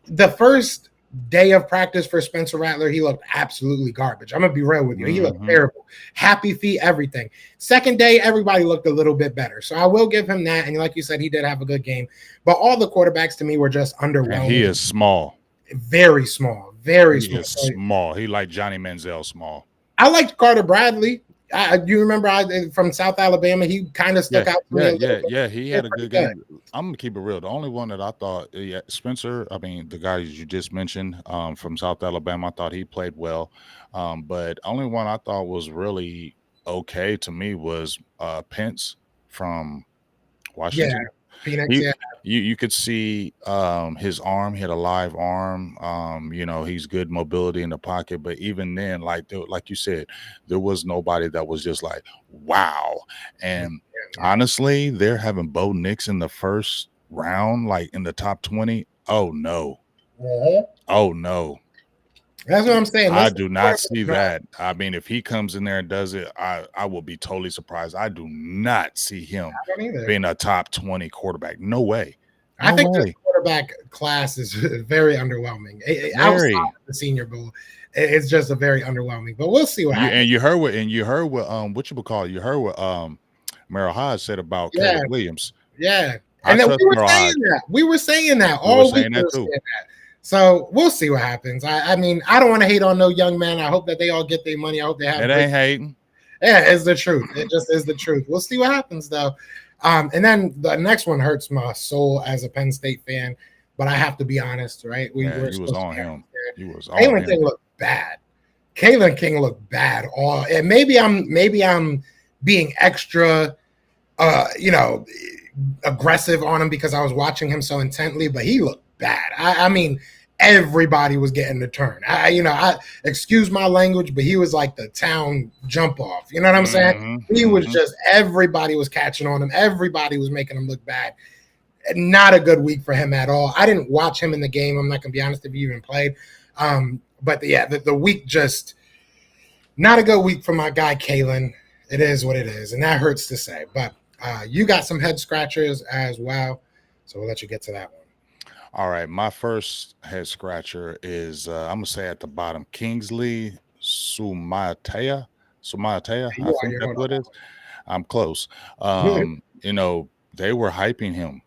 the first day of practice for Spencer Rattler, he looked absolutely garbage. I'm going to be real with you. He looked terrible. Happy feet, everything. Second day, everybody looked a little bit better. So I will give him that. And like you said, he did have a good game. But all the quarterbacks to me were just underwhelming. And he is small. Very small. Very He small. is small. He like Johnny Manziel small. I liked Carter Bradley. You remember from South Alabama? He kind of stuck out to me. Yeah. He had a good game. I'm gonna keep it real. The only one that I thought, Spencer. I mean, the guys you just mentioned from South Alabama, I thought he played well. But only one I thought was really okay to me was Pence from Washington. Yeah, Phoenix. You could see his arm. He had a live arm. He's good mobility in the pocket. But even then, like you said, there was nobody that was just like, wow. And honestly, they're having Bo Nix in the first round, like in the top 20. Oh no. Oh no. That's what I'm saying. I do not see that. I mean, if he comes in there and does it, I will be totally surprised. I do not see him being a top 20 quarterback. No way. I think the quarterback class is very underwhelming. Outside of the Senior Bowl, it's just a very underwhelming. But we'll see what happens. And you heard what what you would call it. You heard what Merrill Hodge said about Caleb Williams. Yeah. And then we were saying that all week. So we'll see what happens. I mean, I don't want to hate on no young man. I hope that they all get their money. I hope they have. It ain't hating. Yeah, it's the truth. It just is the truth. We'll see what happens though. And then the next one hurts my soul as a Penn State fan, but I have to be honest, right? He was on him. Kalen King looked bad. Kalen King looked bad. And maybe I'm being extra, aggressive on him because I was watching him so intently, but he looked bad. I mean, everybody was getting the turn. I excuse my language, but he was like the town jump off. You know what I'm saying? He was just, everybody was catching on him. Everybody was making him look bad. Not a good week for him at all. I didn't watch him in the game. I'm not going to be honest if he even played. But the week just not a good week for my guy, Kalen. It is what it is. And that hurts to say, but you got some head scratchers as well. So we'll let you get to that one. All right, my first head scratcher is I'm gonna say at the bottom, Kingsley Sumatea. I think that's what it is. I'm close. They were hyping him.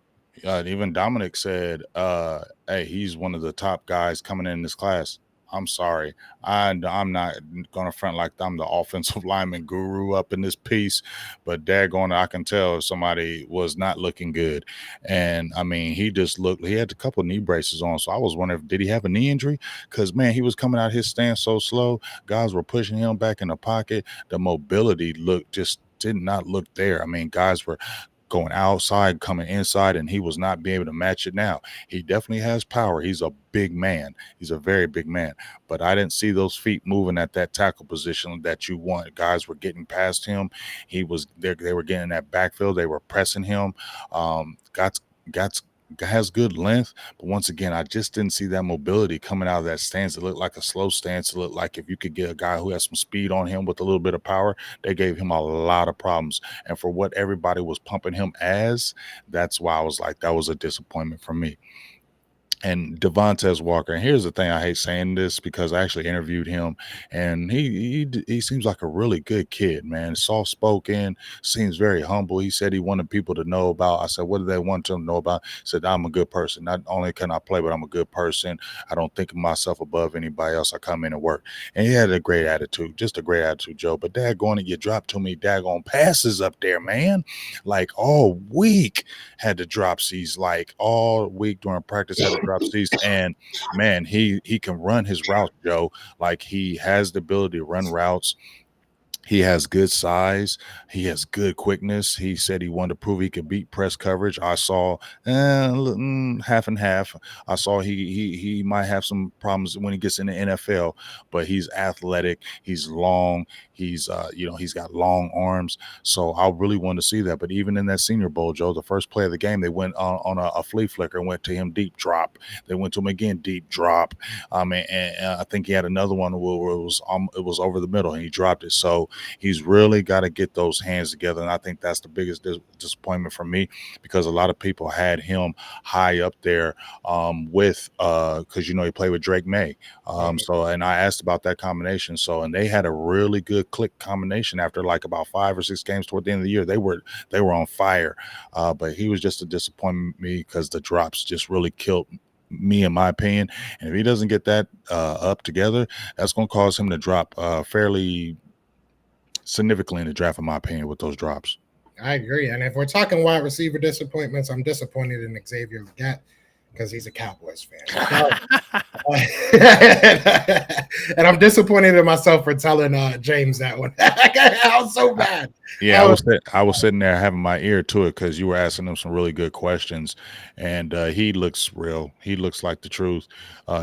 Even Dominic said, "Hey, he's one of the top guys coming in this class." I'm sorry. I'm not going to front like I'm the offensive lineman guru up in this piece, but daggone, I can tell somebody was not looking good. And I mean, he had a couple knee braces on. So I was wondering, did he have a knee injury? Because, man, he was coming out his stance so slow. Guys were pushing him back in the pocket. The mobility did not look there. I mean, guys were going outside, coming inside, and he was not being able to match it. Now, he definitely has power. He's a big man. He's a very big man. But I didn't see those feet moving at that tackle position that you want. Guys were getting past him. They were getting in that backfield. They were pressing him. Has good length, but once again, I just didn't see that mobility coming out of that stance. It looked like a slow stance. It looked like if you could get a guy who has some speed on him with a little bit of power, they gave him a lot of problems. And for what everybody was pumping him as, that's why I was like, that was a disappointment for me. And Devontae Walker. And here's the thing, I hate saying this because I actually interviewed him, and he seems like a really good kid, man. Soft spoken, seems very humble. He said he wanted people to know about. I said, what do they want to know about? He said, I'm a good person. Not only can I play, but I'm a good person. I don't think of myself above anybody else. I come in and work. And he had a great attitude, just a great attitude, Joe. But daggone it, you dropped too many daggone passes up there, man. Like all week had to drop C's, like all week during practice had to drop C's. And man, he can run his routes, Joe. Like he has the ability to run routes. He has good size. He has good quickness. He said he wanted to prove he could beat press coverage. I saw half and half. I saw he might have some problems when he gets in the NFL, but he's athletic. He's long. He's he's got long arms. So I really want to see that. But even in that Senior Bowl, Joe, the first play of the game, they went on a flea flicker and went to him deep drop. They went to him again deep drop. And I think he had another one where it was over the middle and he dropped it. So he's really got to get those hands together. And I think that's the biggest disappointment for me, because a lot of people had him high up there with because he played with Drake May. So, and I asked about that combination. So, and they had a really good click combination after like about 5 or 6 games toward the end of the year. They were on fire. But he was just a disappointment to me because the drops just really killed me, in my opinion. And if he doesn't get that up together, that's going to cause him to drop fairly significantly in the draft, in my opinion, with those drops. I agree. And if we're talking wide receiver disappointments, I'm disappointed in Xavier Leggett because he's a Cowboys fan. And I'm disappointed in myself for telling James that one. I was so bad. Yeah, I was sitting there having my ear to it because you were asking him some really good questions, and he looks real. He looks like the truth.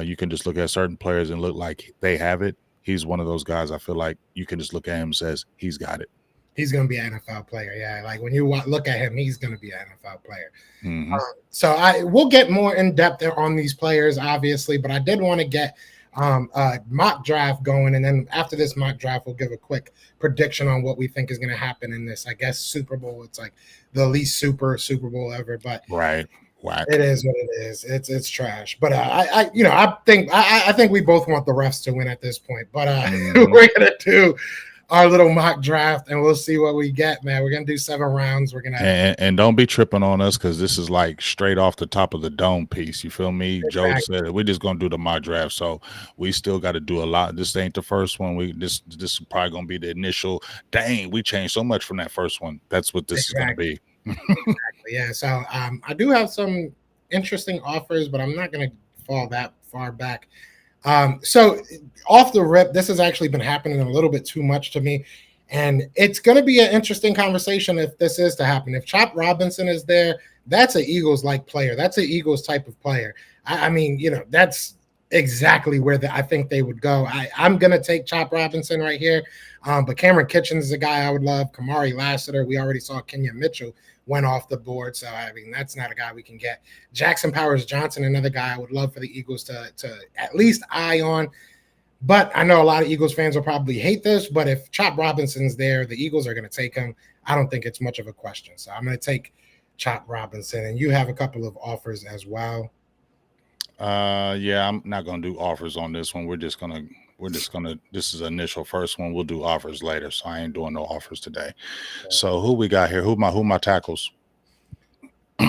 You can just look at certain players and look like they have it. He's one of those guys. I feel like you can just look at him and says he's got it. He's going to be an NFL player. Yeah, like when you look at him, he's going to be an NFL player. Mm-hmm. So we'll get more in depth on these players, obviously, but I did want to get a mock draft going, and then after this mock draft, we'll give a quick prediction on what we think is going to happen in this, I guess, Super Bowl. It's like the least Super Bowl ever, but right. Whack. It is what it is. It's trash. But I think we both want the refs to win at this point. But we're gonna do our little mock draft, and we'll see what we get, man. We're gonna do 7 rounds. We're gonna and don't be tripping on us because this is like straight off the top of the dome piece. You feel me? Exactly. Joe said we're just gonna do the mock draft, so we still got to do a lot. This ain't the first one. This is probably gonna be the initial. Dang, we changed so much from that first one. That's what this is gonna be. Exactly. Yeah. So I do have some interesting offers, but I'm not gonna fall that far back. So off the rip, this has actually been happening a little bit too much to me, and it's going to be an interesting conversation if this is to happen. If Chop Robinson is there, that's an Eagles-like player. That's an Eagles type of player. I mean, that's exactly where I think they would go. I'm going to take Chop Robinson right here, but Cameron Kitchens is a guy I would love. Kamari Lassiter, we already saw Kenyon Mitchell went off the board. So, I mean, that's not a guy we can get. Jackson Powers Johnson, another guy I would love for the Eagles to at least eye on. But I know a lot of Eagles fans will probably hate this, but if Chop Robinson's there, the Eagles are going to take him. I don't think it's much of a question. So I'm going to take Chop Robinson, and you have a couple of offers as well. Yeah, I'm not going to do offers on this one. We're just gonna this is initial first one. We'll do offers later, so I ain't doing no offers today. Okay. So who we got here? Who my tackles? Go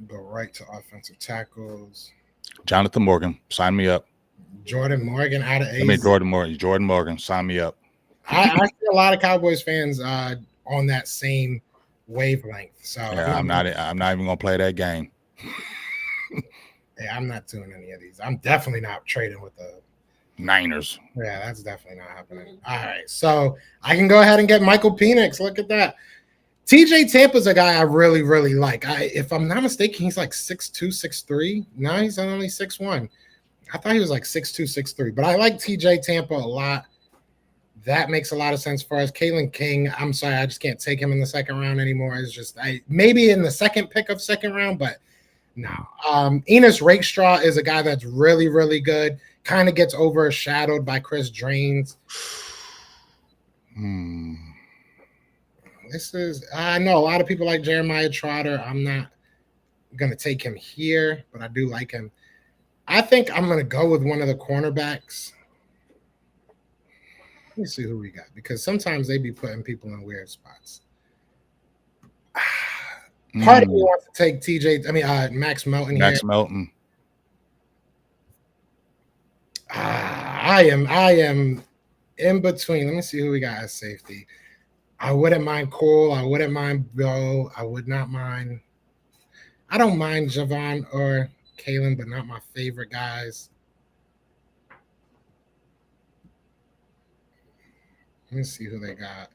right to offensive tackles. Jonathan Morgan, sign me up. Jordan Morgan out of AZ. Jordan Morgan, sign me up. I see a lot of Cowboys fans on that same wavelength. So yeah, I'm not even gonna play that game. Hey, I'm not doing any of these. I'm definitely not trading with the Niners. Yeah, that's definitely not happening. All right, so I can go ahead and get Michael Penix. Look at that. TJ Tampa's a guy I really, really like. If I'm not mistaken, he's like 6'2", 6'3". No, he's only 6'1". I thought he was like 6'2", 6'3". But I like TJ Tampa a lot. That makes a lot of sense for us. Kalen King, I'm sorry, I just can't take him in the second round anymore. It's just maybe in the second pick of second round, but no. Enos Rakestraw is a guy that's really, really good. Kind of gets overshadowed by Chris Drains. I know a lot of people like Jeremiah Trotter. I'm not going to take him here, but I do like him. I think I'm going to go with one of the cornerbacks. Let me see who we got, because sometimes they be putting people in weird spots. Part of me wants to take Max Melton. Melton. I am in between. Let me see who we got as safety. I wouldn't mind Cole. I wouldn't mind Bill. I would not mind. I don't mind Javon or Kalen, but not my favorite guys. Let me see who they got.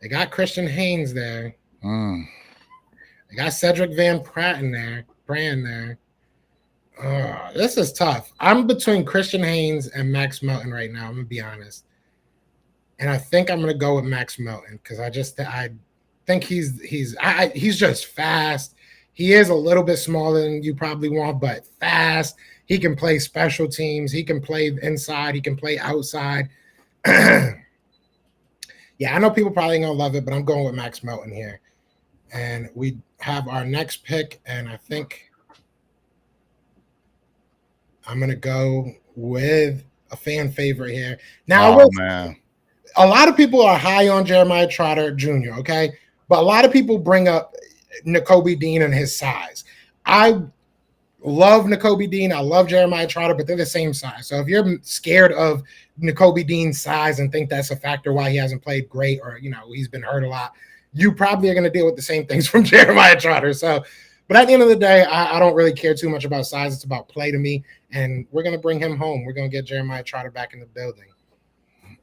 They got Christian Haynes there. They got Cedric Van Pratt in there. Brand there. This is tough. I'm between Christian Haynes and Max Melton right now. I'm gonna be honest, and I think I'm gonna go with Max Melton because I think he's just fast. He is a little bit smaller than you probably want, but fast. He can play special teams. He can play inside. He can play outside. Yeah, I know people probably ain't gonna love it, but I'm going with Max Melton here. And we have our next pick, and I think I'm gonna go with a fan favorite here. Now, man, a lot of people are high on Jeremiah Trotter Jr., okay? But a lot of people bring up Nakobe Dean and his size. I love Nakobe Dean. I love Jeremiah Trotter, but they're the same size. So if you're scared of Nakobe Dean's size and think that's a factor why he hasn't played great or, he's been hurt a lot, you probably are going to deal with the same things from Jeremiah Trotter. So, but at the end of the day, I don't really care too much about size. It's about play to me, and we're going to bring him home. We're going to get Jeremiah Trotter back in the building.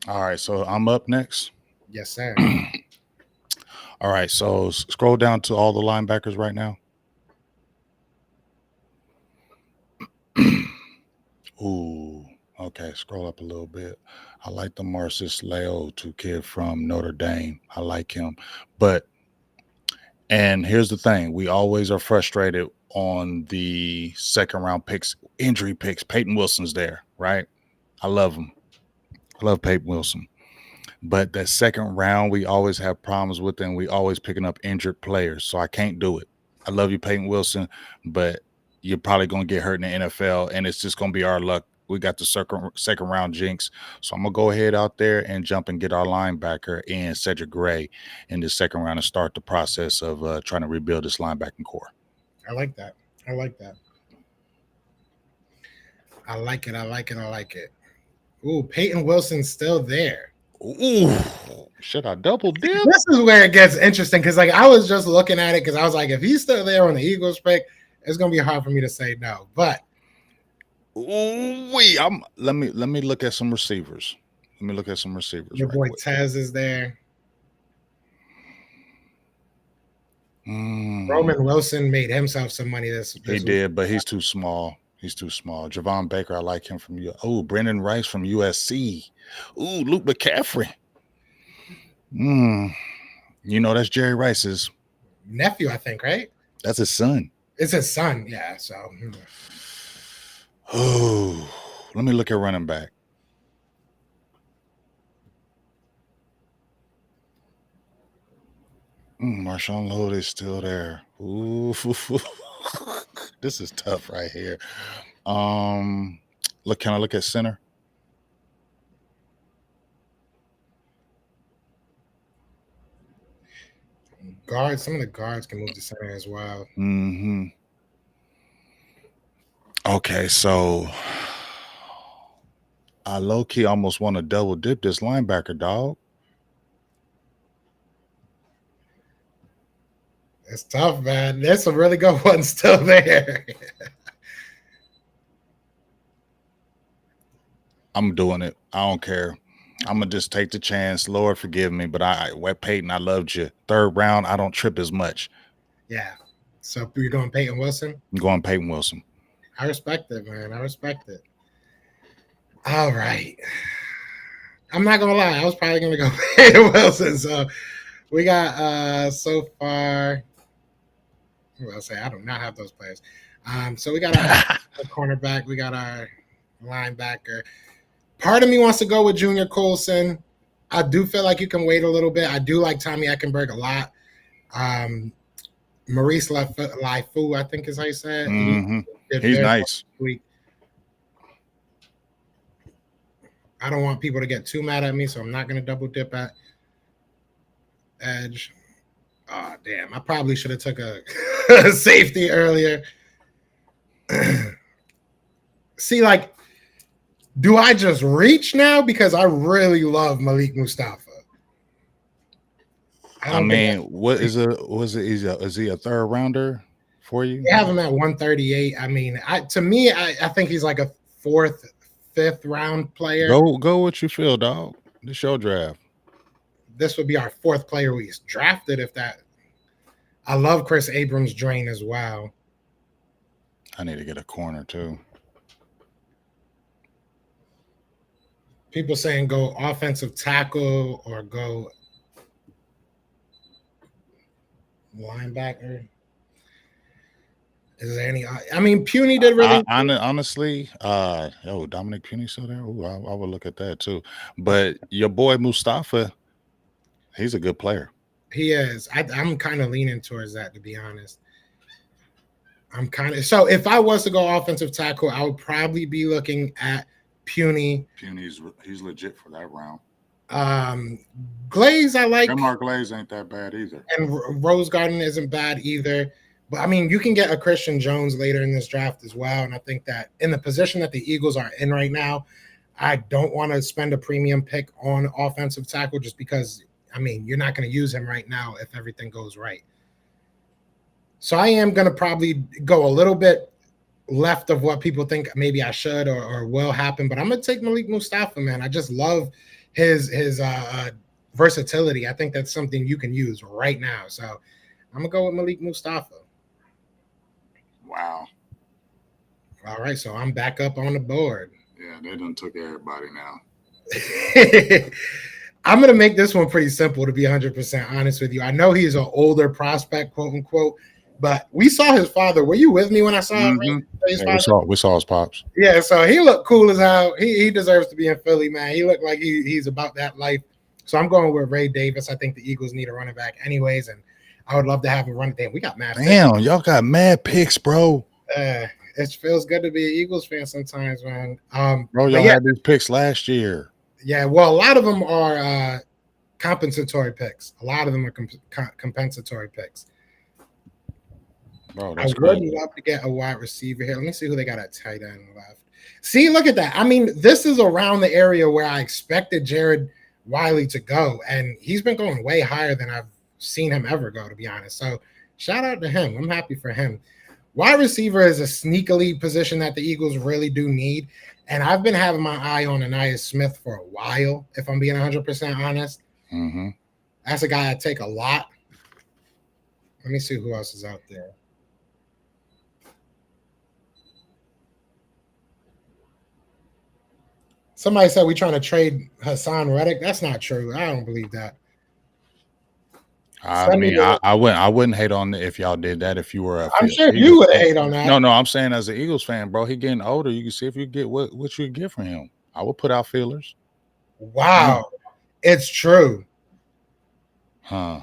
All right, so I'm up next. Yes, sir. All right, so scroll down to all the linebackers right now. Ooh, okay, scroll up a little bit. I like the Marcus Leotu kid from Notre Dame. I like him. And here's the thing. We always are frustrated on the second round picks, injury picks. Peyton Wilson's there, right? I love him. I love Peyton Wilson. But that second round, we always have problems with, and we always picking up injured players. So I can't do it. I love you, Peyton Wilson, but you're probably going to get hurt in the NFL, and it's just going to be our luck. We got the second round jinx. So I'm going to go ahead out there and jump and get our linebacker in Cedric Gray in the second round and start the process of trying to rebuild this linebacking core. I like that. I like that. I like it. I like it. I like it. Ooh, Peyton Wilson's still there. Ooh, should I double dip? This is where it gets interesting because, I was just looking at it because I was like, if he's still there on the Eagles pick, it's gonna be hard for me to say no. But let me look at some receivers. Your boy Tez is there. Roman Wilson made himself some money this he week. did, but he's too small. Javon Baker, I like him from you. Oh, Brendan Rice from USC. Ooh, Luke McCaffrey. That's Jerry Rice's nephew, I think, right? That's his son. It's his son, yeah. So, oh, let me look at running back. Marshawn Lowell is still there. Ooh, this is tough right here. Can I look at center? Guards. Some of the guards can move to center as well. Okay, so I low-key almost want to double dip this linebacker, dog. It's tough, man. There's some really good ones still there. I'm doing it. I don't care. I'm going to just take the chance. Lord, forgive me, but Peyton, I loved you. Third round, I don't trip as much. Yeah. So you're going Peyton Wilson? I'm going Peyton Wilson. I respect it, man. I respect it. All right. I'm not going to lie. I was probably going to go Peyton Wilson. So we got so far. I'll say I do not have those players. So we got our cornerback. We got our linebacker. Part of me wants to go with Junior Colson. I do feel like you can wait a little bit. I do like Tommy Eckenberg a lot. Maurice Lifu, I think is how you say it. He's nice. I don't want people to get too mad at me, so I'm not going to double dip at edge. Oh, damn. I probably should have took a safety earlier. See, do I just reach now? Because I really love Malik Mustafa. Is he a third rounder for you? They have him at 138. I mean, to me, I think he's like a fourth, fifth round player. Go what you feel, dog. This your draft. this would be our fourth player we drafted. If that, I love Chris Abrams' drain as well. I need to get a corner too. People saying go offensive tackle or go linebacker. Is there any? I mean, Puny did really. Honestly, Dominic Puny still there. Ooh, I would look at that too. But your boy Mustafa, he's a good player. He is. I'm kind of leaning towards that, to be honest. So if I was to go offensive tackle, I would probably be looking at Puny. He's legit for that round. Glaze, I like. Denmark Glaze ain't that bad either. And Rose Garden isn't bad either. But I mean, you can get a Christian Jones later in this draft as well. And I think that in the position that the Eagles are in right now, I don't want to spend a premium pick on offensive tackle just because, I mean, you're not going to use him right now if everything goes right. So I am going to probably go a little bit left of what people think maybe I should or will happen. But I'm going to take Malik Mustafa, man. I just love his versatility. I think that's something you can use right now. So I'm going to go with Malik Mustafa. Wow. All right, so I'm back up on the board. Yeah, they done took everybody now. I'm going to make this one pretty simple, to be 100% honest with you. I know he's an older prospect, quote unquote, but we saw his father. Were you with me when I saw him? We saw his pops. Yeah, so he looked cool as hell. He deserves to be in Philly, man. He looked like he's about that life. So I'm going with Ray Davis. I think the Eagles need a running back anyways, and I would love to have him run. Damn, we got mad. Damn, y'all got mad picks, bro. It feels good to be an Eagles fan sometimes, man. Bro, y'all had these picks last year. Yeah, well, a lot of them are compensatory picks. A lot of them are compensatory picks. Bro, I would love to get a wide receiver here. Let me see who they got at tight end left. See, look at that. I mean, this is around the area where I expected Jared Wiley to go, and he's been going way higher than I've seen him ever go, to be honest. So shout out to him. I'm happy for him. Wide receiver is a sneakily position that the Eagles really do need, and I've been having my eye on Anais Smith for a while, if I'm being 100% honest. Mm-hmm. That's a guy I take a lot. Let me see who else is out there. Somebody said we're trying to trade Hassan Reddick. That's not true. I don't believe that. I mean, I wouldn't hate on it if y'all did that. If you were, I'm sure you would hate on that. No, I'm saying as an Eagles fan, bro, he getting older. You can see if you get what you get from him. I would put out feelers. Wow, it's true.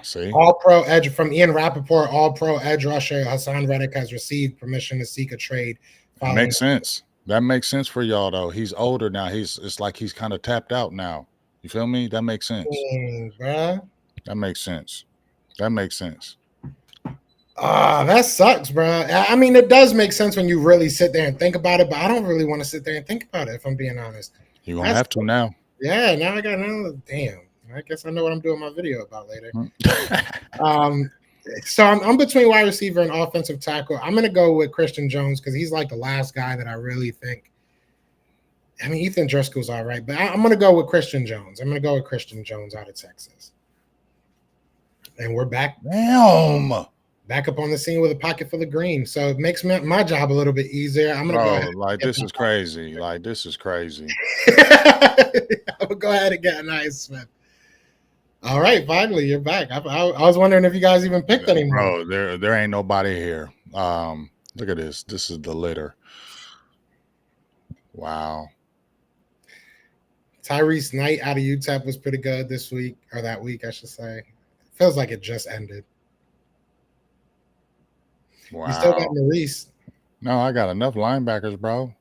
See, All-Pro edge from Ian Rappaport. All-Pro edge rusher Hassan Reddick has received permission to seek a trade. Makes sense. That makes sense for y'all though. He's older now. It's like he's kind of tapped out now. You feel me? That makes sense. Bruh. That makes sense. That makes sense. That sucks, bro. I mean, it does make sense when you really sit there and think about it, but I don't really want to sit there and think about it, if I'm being honest. You're going to have to now. Yeah, now I got another. Damn. I guess I know what I'm doing my video about later. So I'm between wide receiver and offensive tackle. I'm going to go with Christian Jones because he's like the last guy that I really think. I mean, Ethan Driscoll's all right, but I'm going to go with Christian Jones. I'm going to go with Christian Jones out of Texas. And we're back. Damn. Back up on the scene with a pocket full of green. So it makes my job a little bit easier. I'm going to go ahead. Like, this is crazy. Like, this is crazy. I'm going to go ahead and get a nice Smith. All right, finally, you're back. I was wondering if you guys even picked anymore. Bro, there ain't nobody here. Look at this. This is the litter. Wow. Tyrese Knight out of UTEP was pretty good this week, or that week, I should say. Feels like it just ended. Wow. You still got Maurice. No, I got enough linebackers, bro.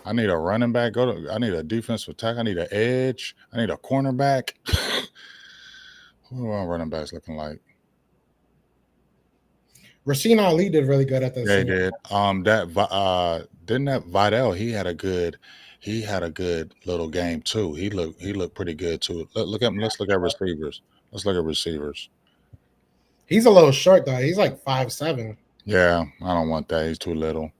I need a running back. I need a defensive tackle. I need an edge. I need a cornerback. What are my running backs looking like? Rasheen Ali did really good at this. Yeah, he did. Didn't that Vidal? He had a good little game too. He looked pretty good too. Look at him. Let's look at receivers. He's a little short though. He's like 5'7". Yeah, I don't want that. He's too little.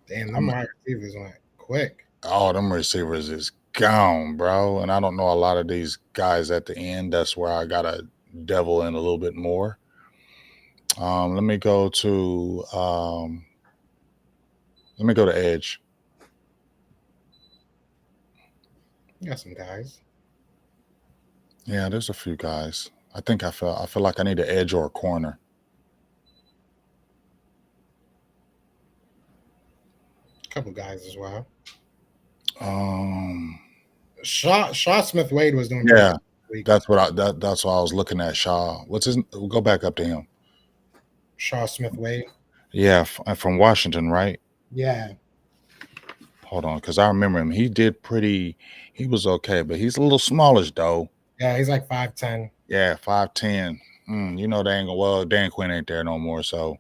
Damn, them wide receivers went quick. Oh, them receivers is gone, bro. And I don't know a lot of these guys at the end. That's where I gotta devil in a little bit more. Let me go to edge. You got some guys. Yeah, there's a few guys. I think I feel like I need an edge or a corner. A couple guys as well. Um, Shaw Smith Wade was doing yeah, this week. that's what I was looking at. Shaw. What's his? We'll go back up to him. Shaw Smith Wade. Yeah, from Washington, right? Yeah. Hold on, because I remember him. He did pretty. He was okay, but he's a little smallish though. Yeah, he's like 5'10". Yeah, 5'10". You know they ain't gonna. Well, Dan Quinn ain't there no more. So,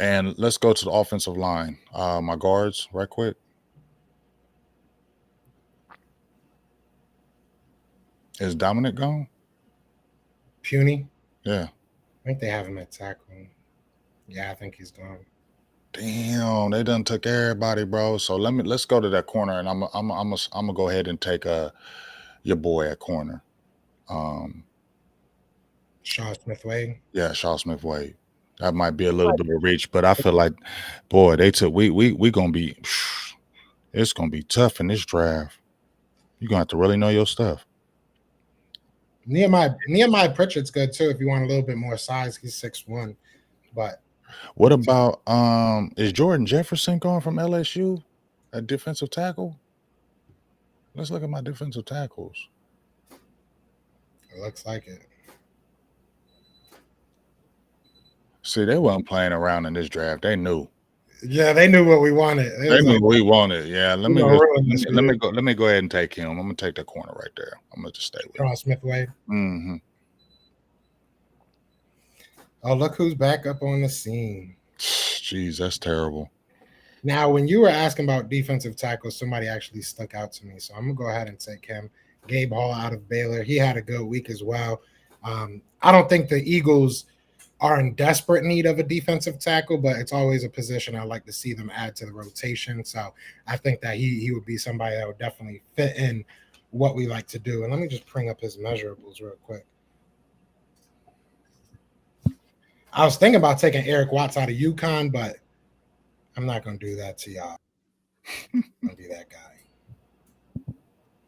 and let's go to the offensive line. My guards, right quick. Is Dominic gone? Puny. Yeah. I think they have him at tackle. Yeah, I think he's gone. Damn, they done took everybody, bro. So let's go to that corner, and I'm gonna go ahead and take your boy at corner. Shaw Smith Wade. Yeah, Shaw Smith Wade. That might be a little bit of reach, but I feel like, boy, they took we gonna be. It's gonna be tough in this draft. You're gonna have to really know your stuff. Nehemiah Pritchard's good too. If you want a little bit more size, he's 6'1". But What about is Jordan Jefferson going from LSU at defensive tackle? Let's look at my defensive tackles. it looks like it. See, they weren't playing around in this draft. They knew. Yeah, they knew what we wanted. They knew what we wanted. Yeah, let me go. let me go ahead and take him. I'm gonna take that corner right there. I'm gonna just stay with him. Shaw Smith Wade. Mm-hmm. Oh, look who's back up on the scene. Jeez, that's terrible. Now, when you were asking about defensive tackles, somebody actually stuck out to me. So I'm going to go ahead and take him. Gabe Hall out of Baylor. He had a good week as well. I don't think the Eagles are in desperate need of a defensive tackle, but it's always a position I like to see them add to the rotation. So I think that he would be somebody that would definitely fit in what we like to do. And let me just bring up his measurables real quick. I was thinking about taking Eric Watts out of UConn, but I'm not going to do that to y'all. I'm going to be that guy.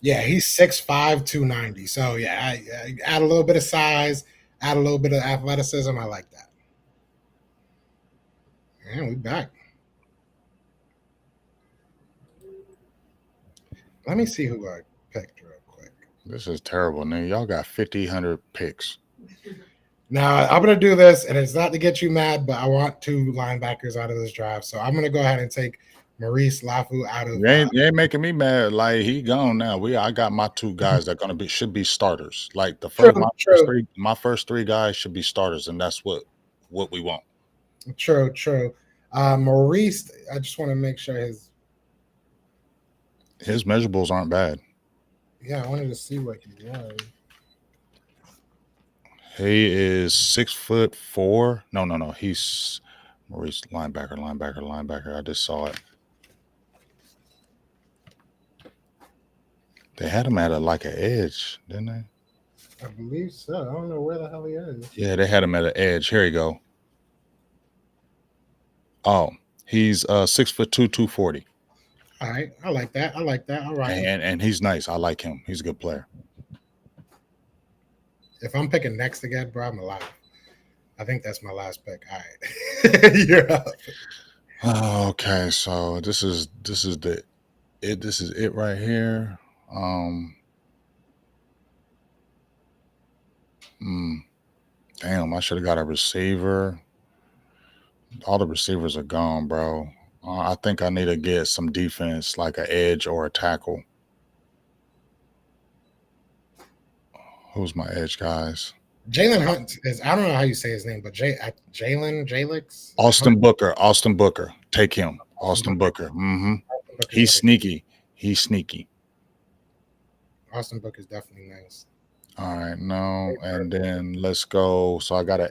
Yeah, he's 6'5", 290. So, yeah, I add a little bit of size, add a little bit of athleticism. I like that. And we back. Let me see who I picked real quick. This is terrible, man. Y'all got 100 picks. Now, I'm going to do this, and it's not to get you mad, but I want 2 linebackers out of this draft. So I'm going to go ahead and take Maurice Lafu out of. You ain't making me mad. Like, he gone now. I got my 2 guys that should be starters. Like the first, my first 3 guys should be starters, and that's what we want. True. Maurice, I just want to make sure his measurables aren't bad. Yeah, I wanted to see what he was. He is 6'4". No. He's Maurice linebacker. I just saw it. They had him at an edge, didn't they? I believe so. I don't know where the hell he is. Yeah, they had him at an edge. Here you go. Oh, he's 6'2", 240. All right, I like that. All right, and he's nice. I like him. He's a good player. If I'm picking next again, bro, I'm alive. I think that's my last pick. All right, you're up. Okay, so this is it right here. Damn, I should have got a receiver. All the receivers are gone, bro. I think I need to get some defense, like an edge or a tackle. Who's my edge, guys? Jalen Hunt is, I don't know how you say his name, but Jalix? Austin Booker. Take him. Austin Booker. Mm-hmm. He's sneaky. Austin Booker is definitely nice. All right, no, and then let's go. So I got an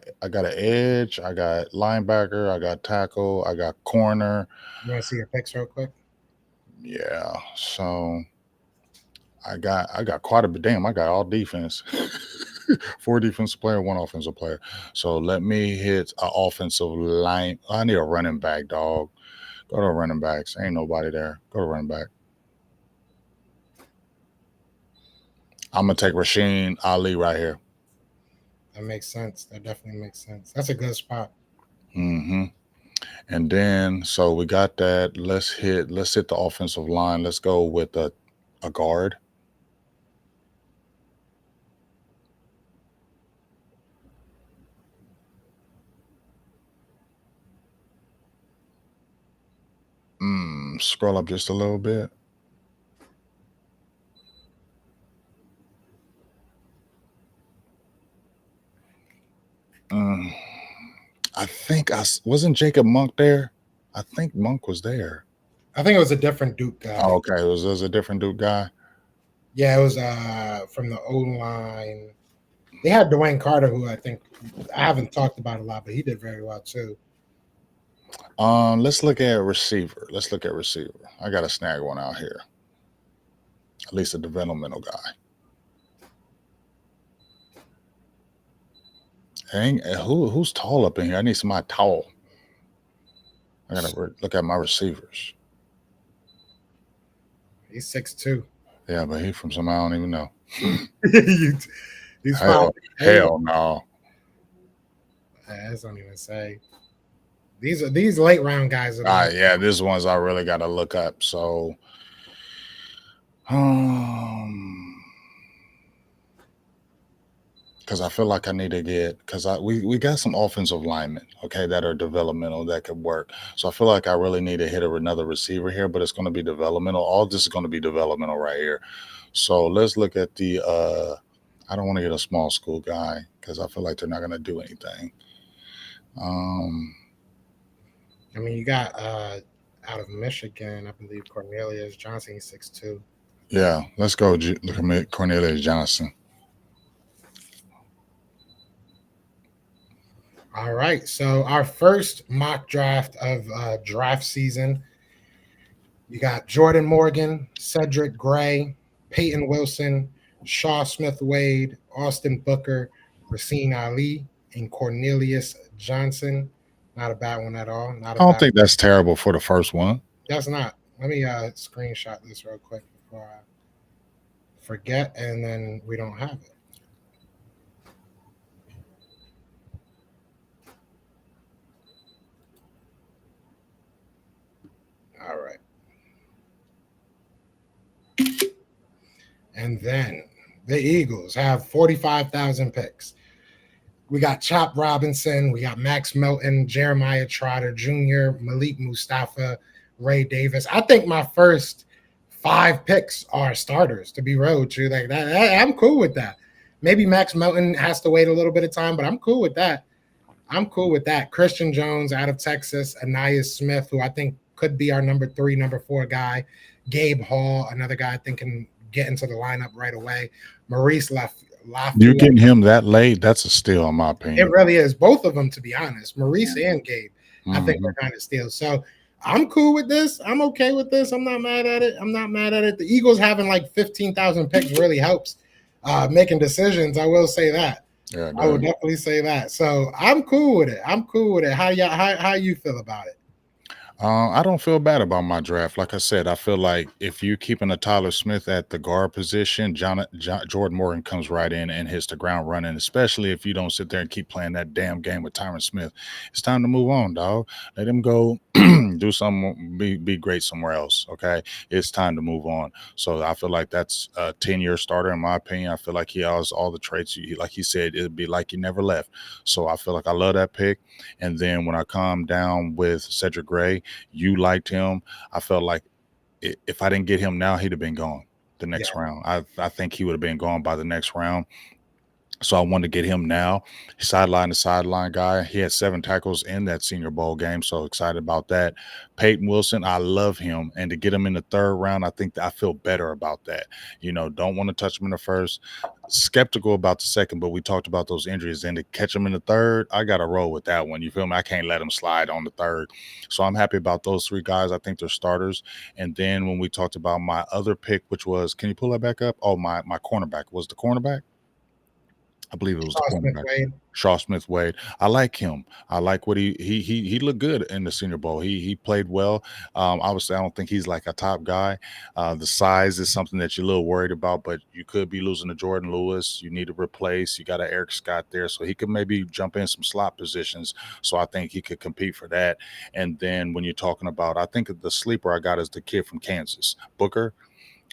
edge, I got linebacker, I got tackle, I got corner. You want to see your picks real quick? Yeah. So I got quite a bit. Damn, I got all defense. 4 defensive player, 1 offensive player. So let me hit an offensive line. I need a running back, dog. Go to running backs. Ain't nobody there. Go to running back. I'm gonna take Rasheen Ali right here. That makes sense. That definitely makes sense. That's a good spot. Mm-hmm. And then so we got that. Let's hit the offensive line. Let's go with a guard. Scroll up just a little bit. Mm, I think wasn't Jacob Monk there. I think Monk was there. I think it was a different Duke guy. Oh, okay, it was a different Duke guy. Yeah, it was from the O line. They had Dwayne Carter, who I think I haven't talked about a lot, but he did very well too. Let's look at receiver. I got to snag one out here. At least a developmental guy. Who's tall up in here? I need somebody tall. I gotta look at my receivers. He's 6'2". Yeah, but he from somewhere I don't even know. He's Hell, 5'8". hell no. I don't even say. These late round guys. Yeah, these ones I really got to look up. So, because I feel like I need to because we got some offensive linemen, okay, that are developmental that could work. So I feel like I really need to hit another receiver here, but it's going to be developmental. All this is going to be developmental right here. So let's look at the. I don't want to get a small school guy because I feel like they're not going to do anything. I mean, you got out of Michigan, I believe Cornelius Johnson. He's 6'2". Yeah, let's go. Look at Cornelius Johnson. All right, so our first mock draft of draft season. You got Jordan Morgan, Cedric Gray, Peyton Wilson, Shaw Smith-Wade, Austin Booker, Racine Ali, and Cornelius Johnson. Not a bad one at all. I don't think that's terrible for the first one. That's not. Let me screenshot this real quick before I forget, and then we don't have it. All right. And then the Eagles have 45,000 picks. We got Chop Robinson, we got Max Melton, Jeremiah Trotter Jr., Malik Mustafa, Ray Davis. I think my first 5 picks are starters, to be real with you. Like that, I'm cool with that. Maybe Max Melton has to wait a little bit of time, but I'm cool with that. Christian Jones out of Texas, Anais Smith, who I think could be our number 3, number 4 guy. Gabe Hall, another guy I think can get into the lineup right away. Maurice Lafayette. You getting him that late? That's a steal, in my opinion. It really is. Both of them, to be honest. Maurice and Gabe, I think are kind of steals. So I'm cool with this. I'm okay with this. I'm not mad at it. The Eagles having like 15,000 picks really helps making decisions. I will say that. Yeah, I would definitely say that. So I'm cool with it. How you feel about it? I don't feel bad about my draft. Like I said, I feel like if you're keeping a Tyler Smith at the guard position, Jordan Morgan comes right in and hits the ground running, especially if you don't sit there and keep playing that damn game with Tyron Smith. It's time to move on, dog. Let him go do something, be great somewhere else, okay? It's time to move on. So I feel like that's a 10-year starter, in my opinion. I feel like he has all the traits. Like he said, it'd be like he never left. So I feel like I love that pick. And then when I come down with Cedric Gray, you liked him. I felt like if I didn't get him now, he'd have been gone the next round. I think he would have been gone by the next round. So I wanted to get him now. Sideline to sideline guy. He had 7 tackles in that Senior Bowl game. So excited about that. Peyton Wilson, I love him. And to get him in the 3rd round, I think I feel better about that. Don't want to touch him in the 1st. Skeptical about the 2nd, but we talked about those injuries. And to catch him in the 3rd, I got to roll with that one. You feel me? I can't let him slide on the 3rd. So I'm happy about those 3 guys. I think they're starters. And then when we talked about my other pick, which was, can you pull that back up? Oh, my cornerback. Was the cornerback? I believe it was the cornerback. Shaw Smith-Wade. I like him. I like what he looked good in the Senior Bowl. He played well. Obviously, I don't think he's like a top guy. The size is something that you're a little worried about, but you could be losing to Jordan Lewis. You need to replace. You got an Eric Scott there, so he could maybe jump in some slot positions. So I think he could compete for that. And then when you're talking about, I think the sleeper I got is the kid from Kansas, Booker.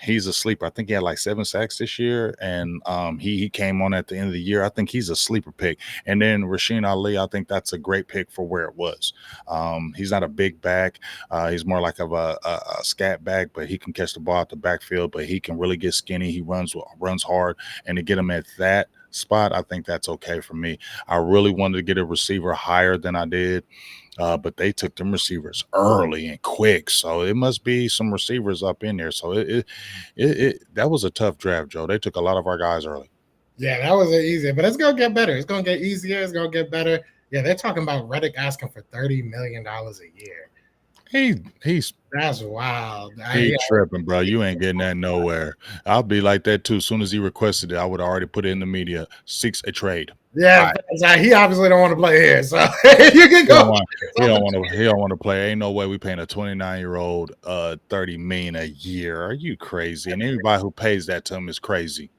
He's a sleeper. I think he had like 7 sacks this year, and he came on at the end of the year. I think he's a sleeper pick. And then Rasheen Ali, I think that's a great pick for where it was. He's not a big back. He's more like of a scat back, but he can catch the ball out the backfield, but he can really get skinny. He runs hard, and to get him at that spot, I think that's okay for me. I really wanted to get a receiver higher than I did. But they took them receivers early and quick, so it must be some receivers up in there. So that was a tough draft, Joe. They took a lot of our guys early. Yeah, that was easy, but it's gonna get better. It's gonna get easier. It's gonna get better. Yeah, they're talking about Reddick asking for $30 million a year. That's wild. He's tripping, bro. You ain't getting that nowhere. I'll be like that too. As soon as he requested it, I would already put it in the media. 6 a trade. Yeah, right. He obviously don't want to play here, so you can go. He don't want to play. Ain't no way we paying a 29-year-old $30 million a year. Are you crazy? And anybody who pays that to him is crazy.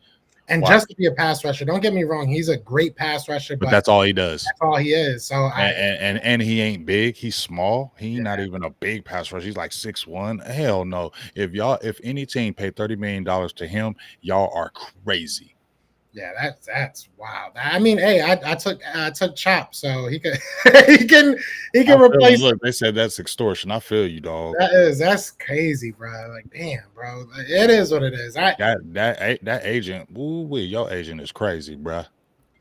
And just to be a pass rusher, don't get me wrong, he's a great pass rusher, but that's all he does. That's all he is. So and he ain't big. He's small. He's not even a big pass rusher. He's like 6'1". Hell no. If any team paid $30 million to him, y'all are crazy. Yeah, that's wow. I mean, hey, I took Chop, so he could he can replace. Look, they said that's extortion. I feel you, dog. That's crazy, bro. Like, damn, bro. It is what it is. That agent, your agent is crazy, bro.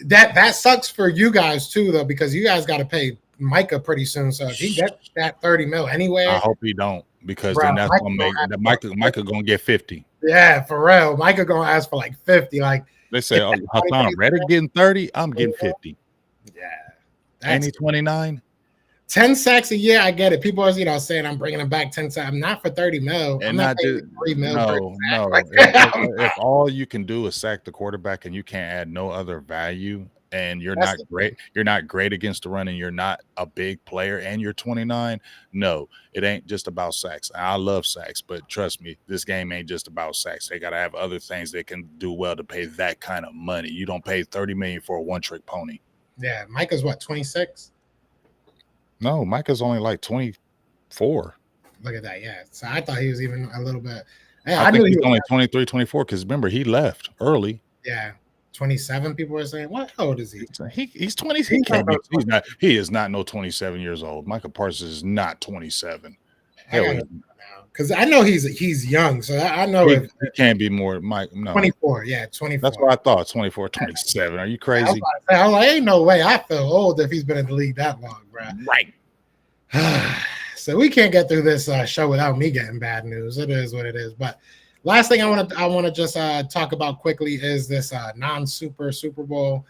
That sucks for you guys too, though, because you guys got to pay Micah pretty soon. So if he gets that 30 mil anywhere, I hope he don't, because then that's gonna make Micah gonna get 50. Yeah, for real. Micah gonna ask for like 50. Like. They say, Hassan Reddick getting 30, I'm getting 50. Yeah. Ain't he 29? 10 sacks a year, I get it. People are, saying I'm bringing him back 10 sacks. I'm not for 30 mil. And I'm not just 3 mil. No. Like, if all you can do is sack the quarterback and you can't add no other value, and you're not great against the run, and you're not a big player, and you're 29, no, it ain't just about sacks. I love sacks, but trust me, this game ain't just about sacks. They got to have other things they can do well to pay that kind of money. You don't pay $30 million for a one-trick pony. Yeah, Micah's what, 26? No, Micah's only like 24. Look at that, yeah. So I thought he was even a little bit. Yeah, I think he's only 23, 24, because remember, he left early. Yeah. 27 people were saying, what? How old is he? He's 20. He is not no 27 years old. Micah Parsons is not 27. Hell, because I know he's young, so I know he can't be more. Mike, no. 24. Yeah, 24. That's what I thought. 24, 27. Are you crazy? I was like, ain't no way. I feel old if he's been in the league that long, bro. Right. So we can't get through this show without me getting bad news. It is what it is. But last thing I want to just talk about quickly is this non-Super Bowl.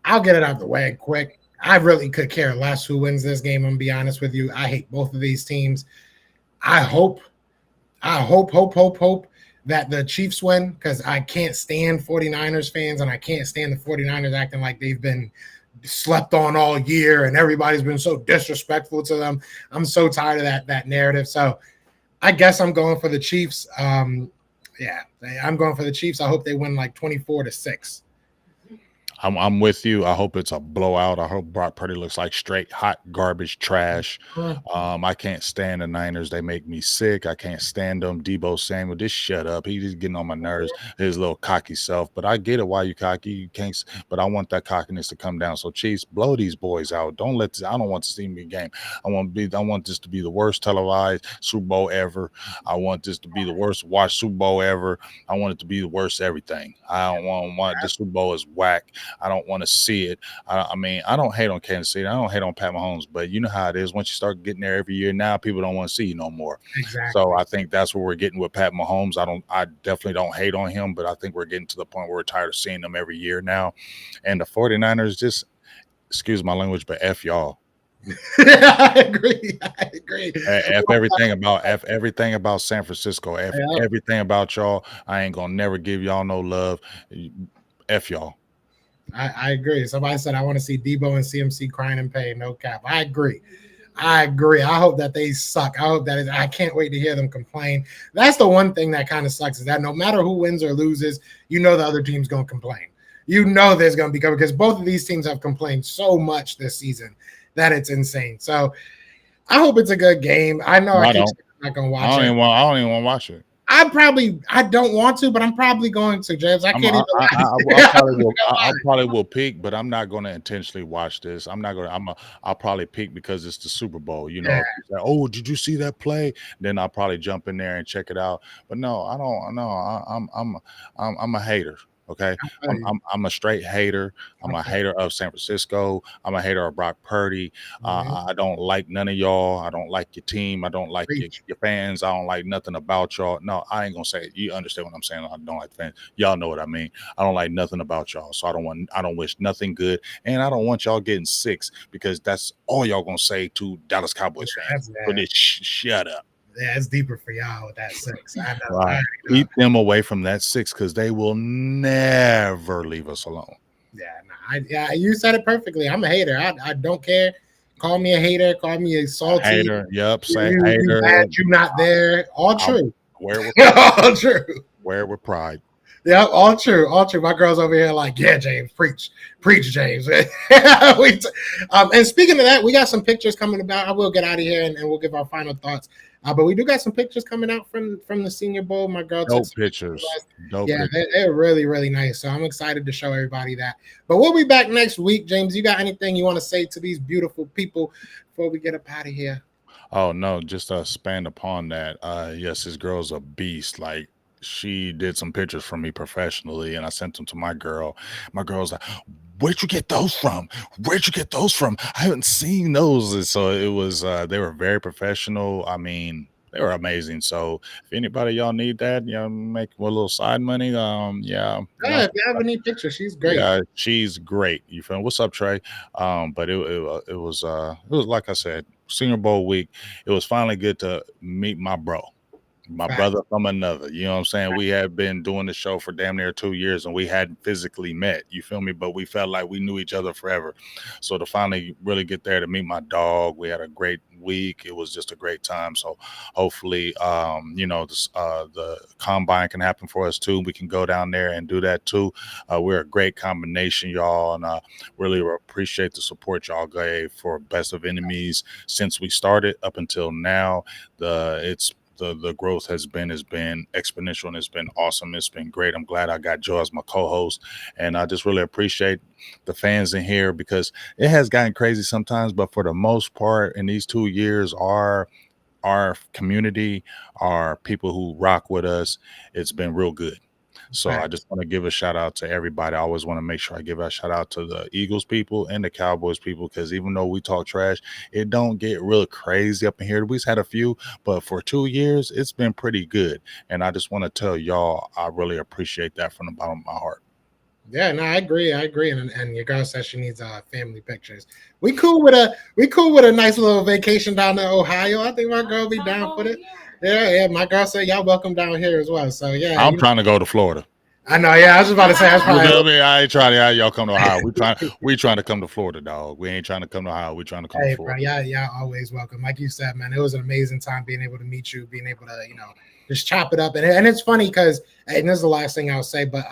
I'll get it out of the way quick. I really could care less who wins this game. I'm gonna be honest with you. I hate both of these teams. I hope that the Chiefs win, because I can't stand 49ers fans, and I can't stand the 49ers acting like they've been slept on all year and everybody's been so disrespectful to them. I'm so tired of that narrative. So I guess I'm going for the Chiefs. Yeah, I'm going for the Chiefs. I hope they win like 24-6. I'm with you. I hope it's a blowout. I hope Brock Purdy looks like straight hot garbage trash. Uh, I can't stand the Niners. They make me sick. I can't stand them. Debo Samuel, just shut up. He's just getting on my nerves. His little cocky self. But I get it. Why you cocky? You can't. But I want that cockiness to come down. So Chiefs, blow these boys out. Don't let. This, I don't want to see me a game. I want this to be the worst televised Super Bowl ever. I want this to be the worst watched Super Bowl ever. I want it to be the worst everything. I don't want this Super Bowl is whack. I don't want to see it. I mean, I don't hate on Kansas City. I don't hate on Pat Mahomes, but you know how it is. Once you start getting there every year, now people don't want to see you no more. exactly. So I think that's where we're getting with Pat Mahomes. I definitely don't hate on him, but I think we're getting to the point where we're tired of seeing them every year now. And the 49ers just, excuse my language, but F y'all. I agree. I agree. F everything about San Francisco. F everything about y'all. I ain't gonna never give y'all no love. F y'all. I agree. Somebody said I want to see Debo and CMC crying in pain. No cap. I agree. I hope that they suck. I hope that I can't wait to hear them complain. That's the one thing that kind of sucks is that no matter who wins or loses, you know the other team's going to complain. You know there's going to be because both of these teams have complained so much this season that it's insane. So I hope it's a good game. I know I'm not going to watch it. I don't even want to watch it. I don't want to, but I'm probably going to, James. I can't even I probably will peek, but I'm not going to intentionally watch this. I'll probably peek because it's the Super Bowl. You know, Yeah. if you say, oh, did you see that play? Then I'll probably jump in there and check it out. But no, I don't know. I'm a hater. Okay, I'm a straight hater. I'm a hater of San Francisco. I'm a hater of Brock Purdy. I don't like none of y'all. I don't like your team. I don't like your fans. I don't like nothing about y'all. No, I ain't gonna say it. You understand what I'm saying? I don't like fans. Y'all know what I mean. I don't like nothing about y'all. So I don't wish nothing good, and I don't want y'all getting six because that's all y'all gonna say to Dallas Cowboys fans. So just shut up. Yeah, it's deeper for y'all with that six. I know. Right. Keep them away from that six because they will never leave us alone. Yeah, you said it perfectly. I'm a hater. I don't care. Call me a hater. Call me a salty hater. Yep. Say hater. You bad, you not there. All true. All true. Wear with pride. Yeah, all true. My girl's over here like, yeah, James, preach, James. And speaking of that, we got some pictures coming about. I will get out of here and we'll give our final thoughts. But we do got some pictures coming out from the Senior Bowl. My girl took some pictures. They're really, really nice. So I'm excited to show everybody that. But we'll be back next week. James, you got anything you want to say to these beautiful people before we get up out of here? Oh, no, just expand upon that. Yes, this girl's a beast. Like, she did some pictures for me professionally, and I sent them to my girl. My girl's like, where'd you get those from? I haven't seen those. And so it was, they were very professional. I mean, they were amazing. So if anybody y'all need that, make a little side money. If you have any pictures, she's great. Yeah, she's great. You feel me? What's up, Trey? But it was like I said, Senior Bowl week. It was finally good to meet my bro. My brother from another, you know what I'm saying? We had been doing the show for damn near 2 years and we hadn't physically met, you feel me? But we felt like we knew each other forever. So to finally really get there to meet my dog, we had a great week. It was just a great time. So hopefully, the combine can happen for us too. We can go down there and do that too. We're a great combination, y'all, and really appreciate the support y'all gave for Best of Enemies since we started up until now. The growth has been exponential and it's been awesome. It's been great. I'm glad I got Joe as my co-host, and I just really appreciate the fans in here because it has gotten crazy sometimes, but for the most part in these 2 years, our community, our people who rock with us, it's been real good. So I just want to give a shout out to everybody. I always want to make sure I give a shout out to the Eagles people and the Cowboys people, because even though we talk trash, it don't get real crazy up in here. We've had a few, but for 2 years, it's been pretty good. And I just want to tell y'all, I really appreciate that from the bottom of my heart. Yeah, no, I agree. And your girl says she needs family pictures. We cool with a nice little vacation down to Ohio. I think my girl will be down for it. Yeah. My girl said y'all welcome down here as well. So yeah, I'm trying to go to Florida. I know. Yeah, I was just about to say. I ain't trying to. Y'all come to Ohio. We trying to come to Florida, dog. We ain't trying to come to Ohio. We trying to come to Florida. Bro, y'all always welcome. Like you said, man, it was an amazing time being able to meet you, being able to just chop it up. And it's funny because, and this is the last thing I'll say, but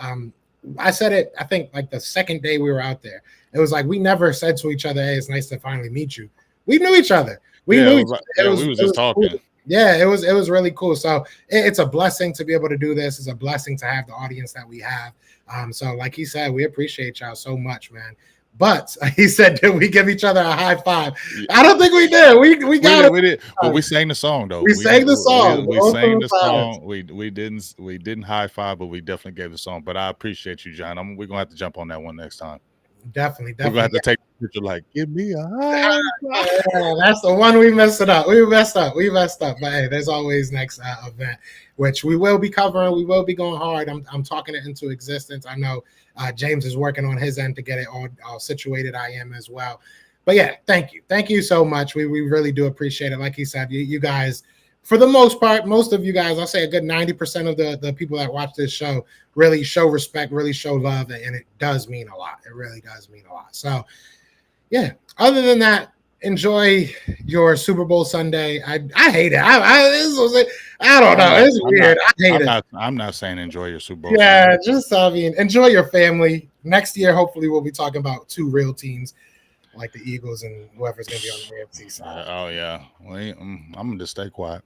I said it, I think like the second day we were out there. It was like we never said to each other, "Hey, it's nice to finally meet you." We knew each other. We knew each other. We was just talking. Cool. Yeah, it was really cool. So it's a blessing to be able to do this. It's a blessing to have the audience that we have. So like he said, we appreciate y'all so much, man. But he said, did we give each other a high five? I don't think we did. We got it. We did. But we sang the song though. We sang the song. We sang the song. We didn't high five, but we definitely gave the song. But I appreciate you, John. We're gonna have to jump on that one next time. Definitely. We're gonna have to take a picture like, give me a high five. Yeah, that's the one we messed it up. We messed up. But hey, there's always next event, which we will be covering. We will be going hard. I'm talking it into existence. I know James is working on his end to get it all situated. I am as well. But yeah, thank you so much. We really do appreciate it. Like he said, you guys, for the most part, most of you guys, I'll say a good 90% of the people that watch this show really show respect, really show love, and it does mean a lot. It really does mean a lot. So yeah, other than that, enjoy your Super Bowl Sunday. I hate it. I don't know. It's weird. I hate it. I'm not saying enjoy your Super Bowl. Yeah, just enjoy your family. Next year, hopefully, we'll be talking about two real teams like the Eagles and whoever's going to be on the AFC side. Oh yeah, well, I'm gonna just stay quiet.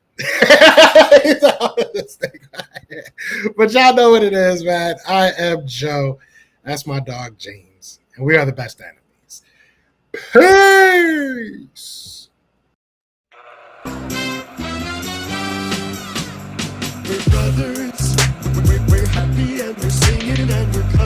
But y'all know what it is, man. I am Joe. That's my dog James, and we are the best enemies. Peace. We're brothers. We're happy and we're singing and we're